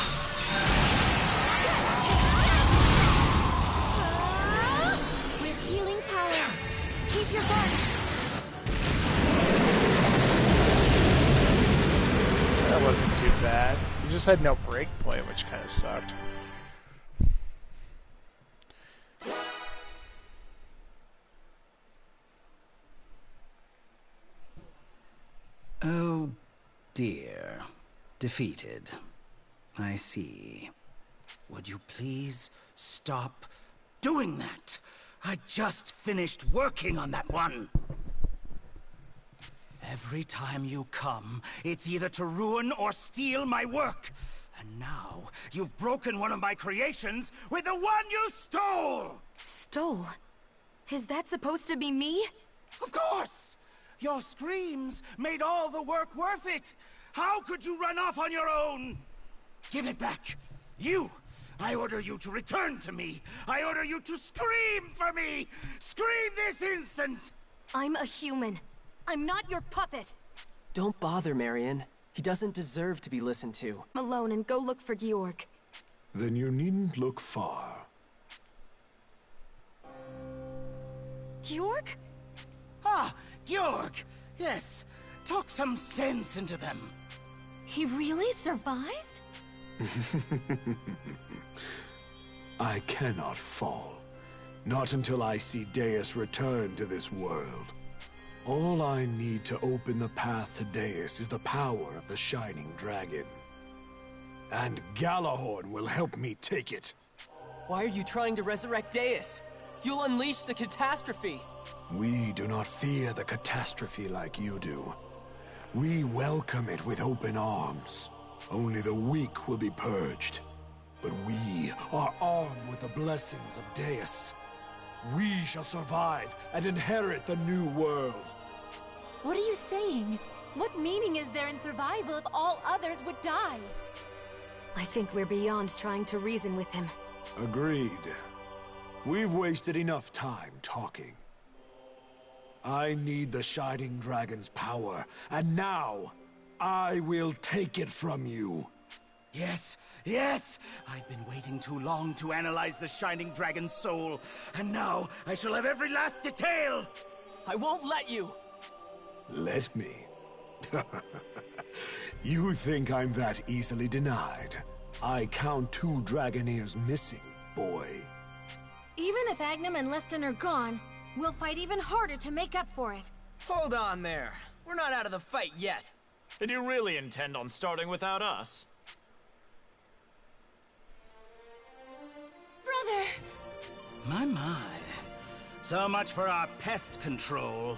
With healing power, keep your guard! That wasn't too bad. He just had no break point, which kind of sucked. Oh, dear. Defeated. I see. Would you please stop doing that? I just finished working on that one. Every time you come, it's either to ruin or steal my work. And now, you've broken one of my creations with the one you stole! Stole? Is that supposed to be me? Of course! Your screams made all the work worth it! How could you run off on your own? Give it back! You! I order you to return to me! I order you to scream for me! Scream this instant! I'm a human. I'm not your puppet. Don't bother, Marion. He doesn't deserve to be listened to. I'm alone and go look for Georg. Then you needn't look far. Georg? Ah, Georg! Yes, talk some sense into them. He really survived? I cannot fall. Not until I see Deus return to this world. All I need to open the path to Deus is the power of the Shining Dragon. And Galahorn will help me take it. Why are you trying to resurrect Deus? You'll unleash the catastrophe! We do not fear the catastrophe like you do. We welcome it with open arms. Only the weak will be purged. But we are armed with the blessings of Deus. We shall survive and inherit the new world. What are you saying? What meaning is there in survival if all others would die? I think we're beyond trying to reason with him. Agreed. We've wasted enough time talking. I need the Shining Dragon's power, and now I will take it from you. Yes, yes! I've been waiting too long to analyze the Shining Dragon's soul, and now I shall have every last detail! I won't let you! Let me? You think I'm that easily denied? I count 2 Dragoneers missing, boy. Even if Agnum and Leston are gone, we'll fight even harder to make up for it. Hold on there. We're not out of the fight yet. Did you really intend on starting without us? Brother! My. So much for our pest control.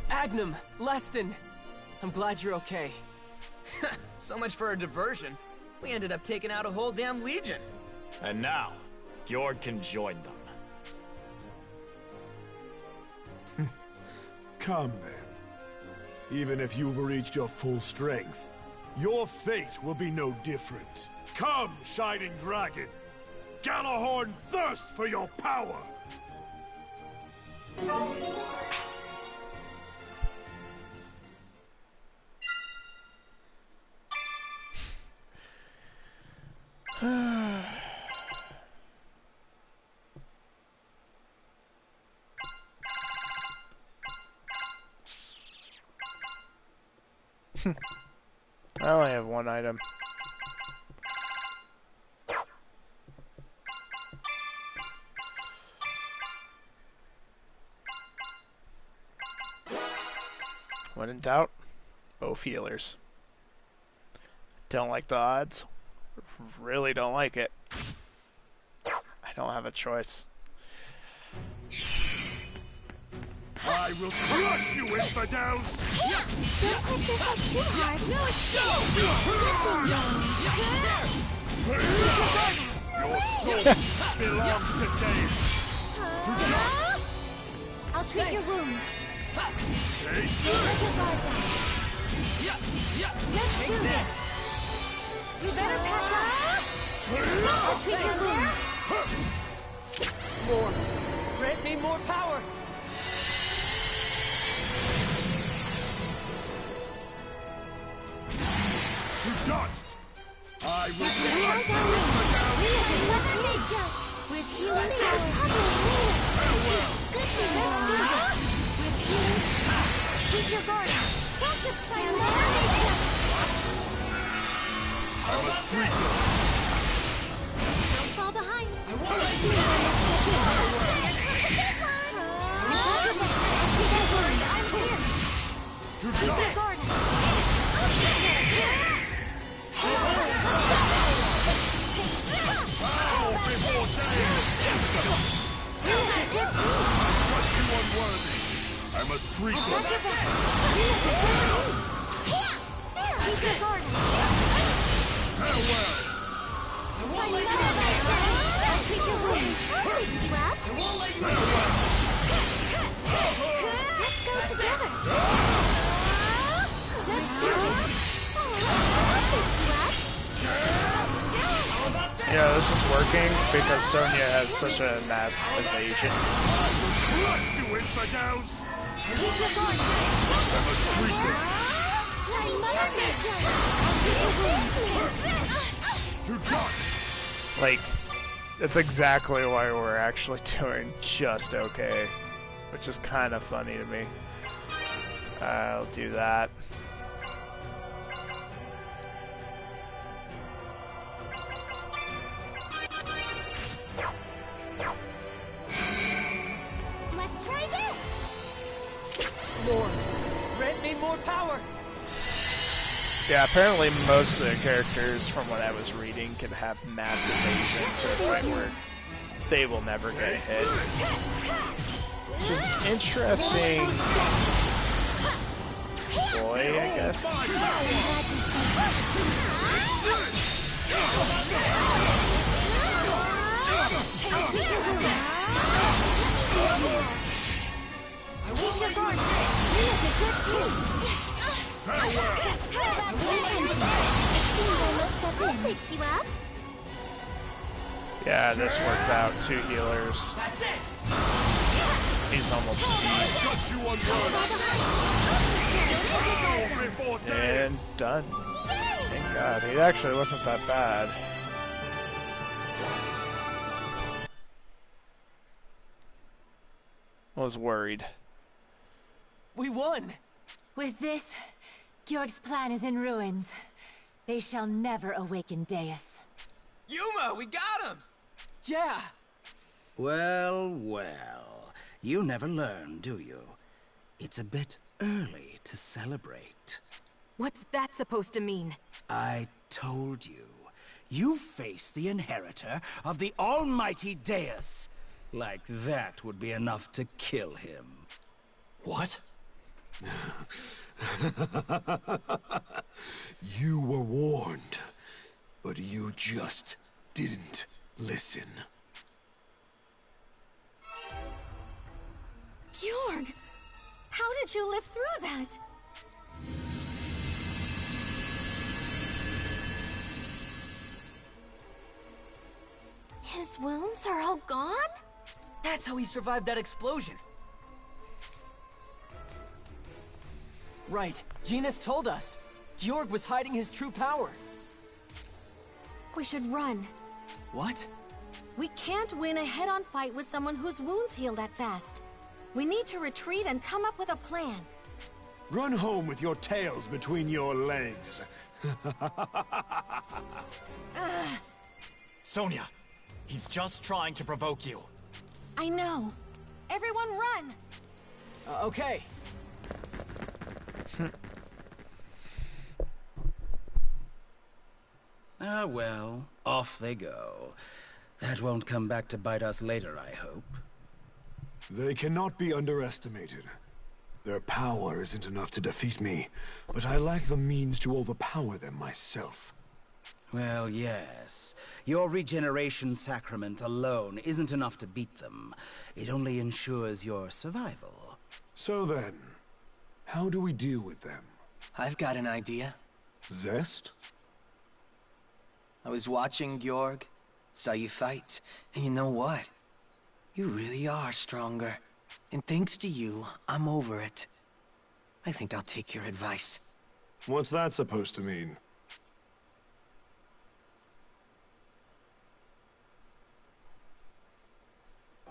Agnum! Leston! I'm glad you're okay. So much for a diversion. We ended up taking out a whole damn legion. And now, Georg can join them. Come then. Even if you've reached your full strength, your fate will be no different. Come, Shining Dragon! Galahorn thirsts for your power! I only have one item. When in doubt, both healers. Don't like the odds. Really don't like it. I don't have a choice. I will crush you, infidels! Don't push yourself too hard. No escape! Your soul belongs to Deus! I'll treat your wounds. Let your guard down. Let's do this! You better patch up! I'll treat your wounds. More! Grant me more power! To dust! I will We are down. We have been left to nature. With healing power. Good thing. Let's do this. With healing power. Keep your guard up. Don't just fight Mother Nature. I must treat them! Don't fall behind. I won't let you I'm here. To Keep your dust! guard up. Bow before Deus! Good team. unworthy. I must treat Got them. your back. Keep your guard. Farewell. I won't let you out. I'll treat your wounds. Slap. I won't let you out. Let's go together. Let's do it. Slap. Yeah, this is working because Sonya has such a mass evasion. Rush, you infidels! Keep your guard. I must treat them. To dust! Like, that's exactly why we're actually doing just okay. Which is kind of funny to me. I'll do that. Let's try this. Lord, grant me more power. Yeah, apparently most of the characters from what I was reading can have mass evasion to the point where they will never get hit. Which is interesting. Boy, I guess. I won't let you out. We have a good team. Farewell. I'll fix you up. Yeah, this worked out. 2 healers. That's it. He's almost beat. Shut you unworthy. Before days. And done. Thank God. He actually wasn't that bad. Was worried. We won. With this, Georg's plan is in ruins. They shall never awaken Deus. Yuma, we got him! Yeah. Well, well. You never learn, do you? It's a bit early to celebrate. What's that supposed to mean? I told you. You face the inheritor of the almighty Deus. Like that would be enough to kill him. What? You were warned, but you just didn't listen. Georg! How did you live through that? His wounds are all gone? That's how he survived that explosion. Right. Genis told us. Georg was hiding his true power. We should run. What? We can't win a head-on fight with someone whose wounds heal that fast. We need to retreat and come up with a plan. Run home with your tails between your legs. Sonya, he's just trying to provoke you. I know. Everyone run! Okay. Ah, well, off they go. That won't come back to bite us later, I hope. They cannot be underestimated. Their power isn't enough to defeat me, but I lack the means to overpower them myself. Well, yes. Your regeneration sacrament alone isn't enough to beat them. It only ensures your survival. So then, how do we deal with them? I've got an idea. Zest? I was watching Georg, saw you fight, and you know what? You really are stronger. And thanks to you, I'm over it. I think I'll take your advice. What's that supposed to mean?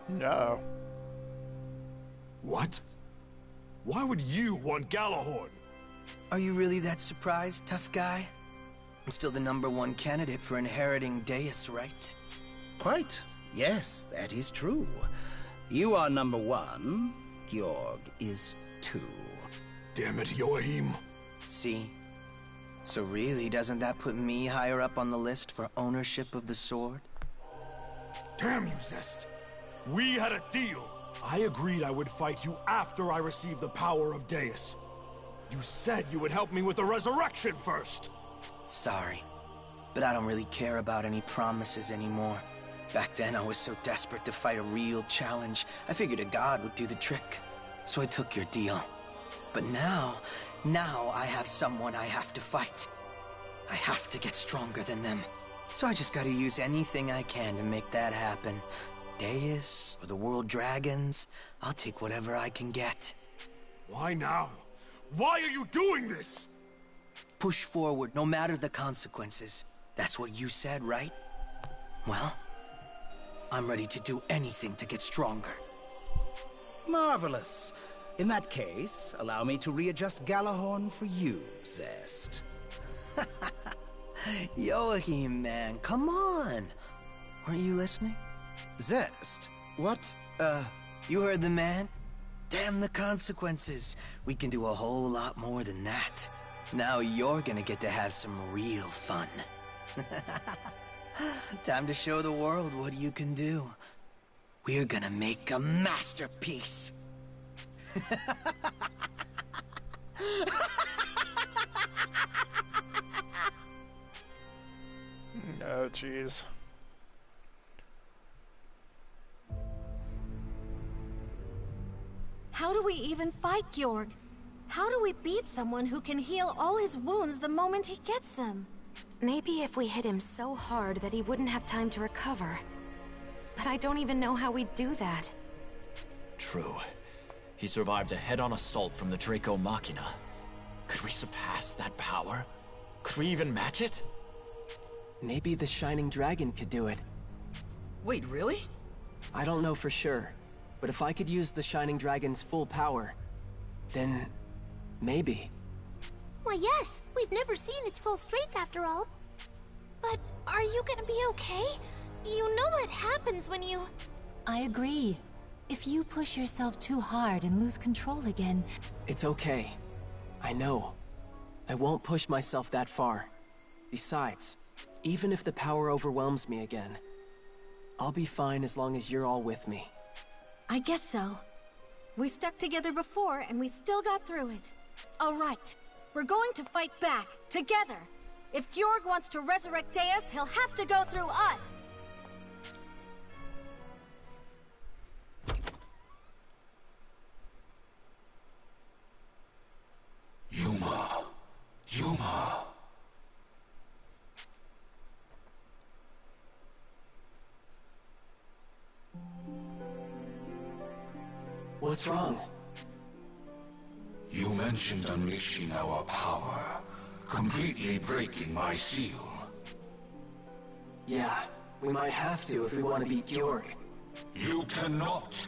No. What? Why would you want Galahorn? Are you really that surprised, tough guy? I'm still the #1 candidate for inheriting Deus, right? Quite. Yes, that is true. You are #1. Georg is 2. Damn it, Joachim. See? So really, doesn't that put me higher up on the list for ownership of the sword? Damn you, Zest. We had a deal. I agreed I would fight you after I received the power of Deus. You said you would help me with the resurrection first! Sorry, but I don't really care about any promises anymore. Back then, I was so desperate to fight a real challenge, I figured a god would do the trick. So I took your deal. But now I have someone I have to fight. I have to get stronger than them. So I just gotta use anything I can to make that happen. Deus, or the World Dragons, I'll take whatever I can get. Why now? Why are you doing this? Push forward, no matter the consequences. That's what you said, right? Well, I'm ready to do anything to get stronger. Marvelous. In that case, allow me to readjust Galahorn for you, Zest. Joachim, man, come on! Weren't you listening? Zest? What, You heard the man? Damn the consequences. We can do a whole lot more than that. Now you're gonna get to have some real fun. Time to show the world what you can do. We're gonna make a masterpiece. Oh, jeez. How do we even fight Georg? How do we beat someone who can heal all his wounds the moment he gets them? Maybe if we hit him so hard that he wouldn't have time to recover. But I don't even know how we'd do that. True. He survived a head-on assault from the Draco Machina. Could we surpass that power? Could we even match it? Maybe the Shining Dragon could do it. Wait, really? I don't know for sure, but if I could use the Shining Dragon's full power, then maybe. Well, yes, we've never seen its full strength after all. But are you gonna be okay? You know what happens when you... I agree. If you push yourself too hard and lose control again... It's okay. I know. I won't push myself that far. Besides, even if the power overwhelms me again, I'll be fine as long as you're all with me. I guess so. We stuck together before, and we still got through it. All right. We're going to fight back, together. If Georg wants to resurrect Deus, he'll have to go through us. Yuma. What's wrong? You mentioned unleashing our power, completely breaking my seal. Yeah, we might have to if we want to beat Georg. You cannot.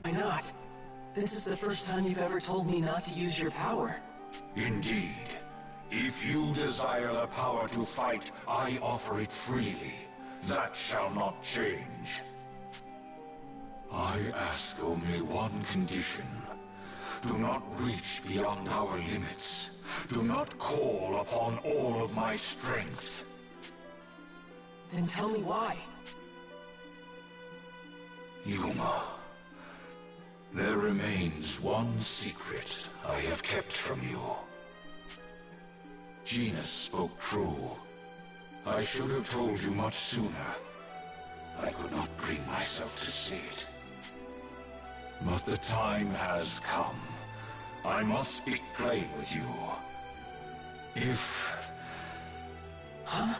Why not? This is the first time you've ever told me not to use your power. Indeed. If you desire the power to fight, I offer it freely. That shall not change. I ask only one condition. Do not reach beyond our limits. Do not call upon all of my strength. Then tell me why. Yuma, there remains one secret I have kept from you. Genus spoke true. I should have told you much sooner. I could not bring myself to say it. But the time has come. I must speak plain with you. If... Huh?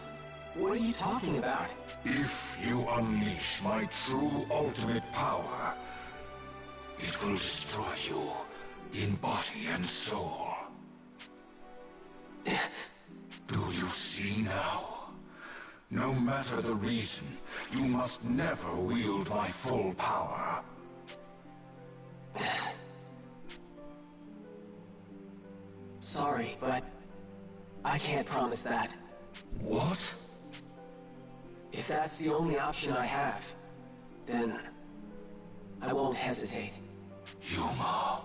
What are you talking about? If you unleash my true ultimate power, it will destroy you in body and soul. Do you see now? No matter the reason, you must never wield my full power. Sorry, but I can't promise that. What? If that's the only option I have, then I won't hesitate. Yuma.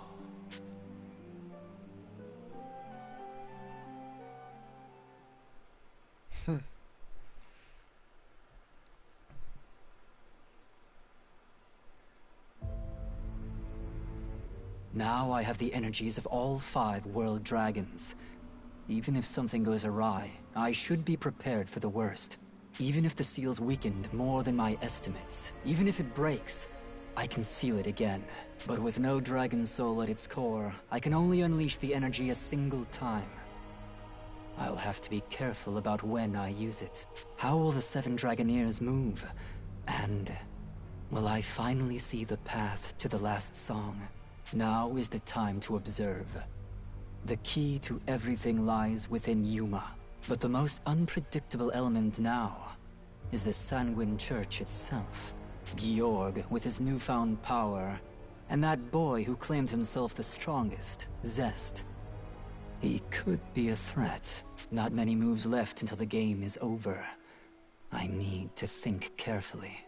Now I have the energies of all 5 world dragons. Even if something goes awry, I should be prepared for the worst. Even if the seal's weakened more than my estimates, even if it breaks, I can seal it again. But with no dragon soul at its core, I can only unleash the energy a single time. I'll have to be careful about when I use it. How will the 7 Dragoneers move? And will I finally see the path to the last song? Now is the time to observe. The key to everything lies within Yuma. But the most unpredictable element now is the Sanguine Church itself. Georg, with his newfound power, and that boy who claimed himself the strongest, Zest. He could be a threat. Not many moves left until the game is over. I need to think carefully.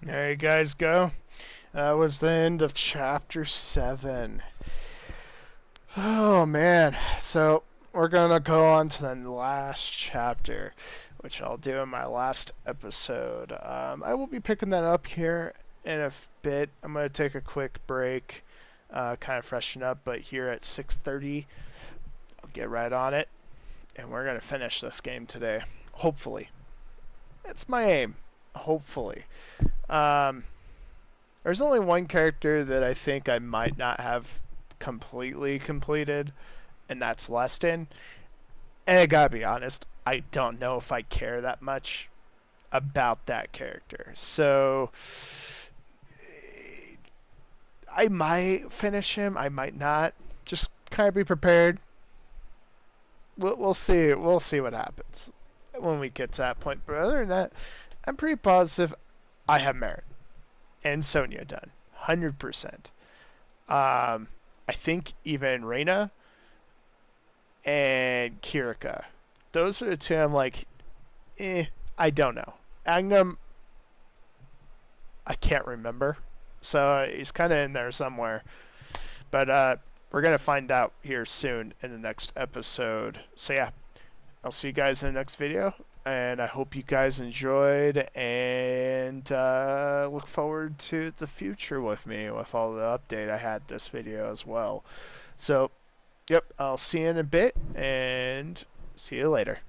There you guys go. That was the end of chapter 7. Oh man. So we're gonna go on to the last chapter, which I'll do in my last episode. I will be picking that up here in a bit. I'm gonna take a quick break, kind of freshen up, but here at 6:30, I'll get right on it, and we're gonna finish this game today. Hopefully. That's my aim. Hopefully. There's only one character that I think I might not have completely completed, and that's Leston. And I gotta be honest, I don't know if I care that much about that character. So I might finish him, I might not. Just kind of be prepared. We'll see. We'll see what happens when we get to that point. But other than that, I'm pretty positive I have Marin and Sonya done, 100%. I think even Reina and Kirika. Those are the 2 I'm like, I don't know. Agnum, I can't remember. So he's kind of in there somewhere. But we're going to find out here soon in the next episode. So yeah, I'll see you guys in the next video. And I hope you guys enjoyed, and look forward to the future with me with all the update I had this video as well. So, yep, I'll see you in a bit, and see you later.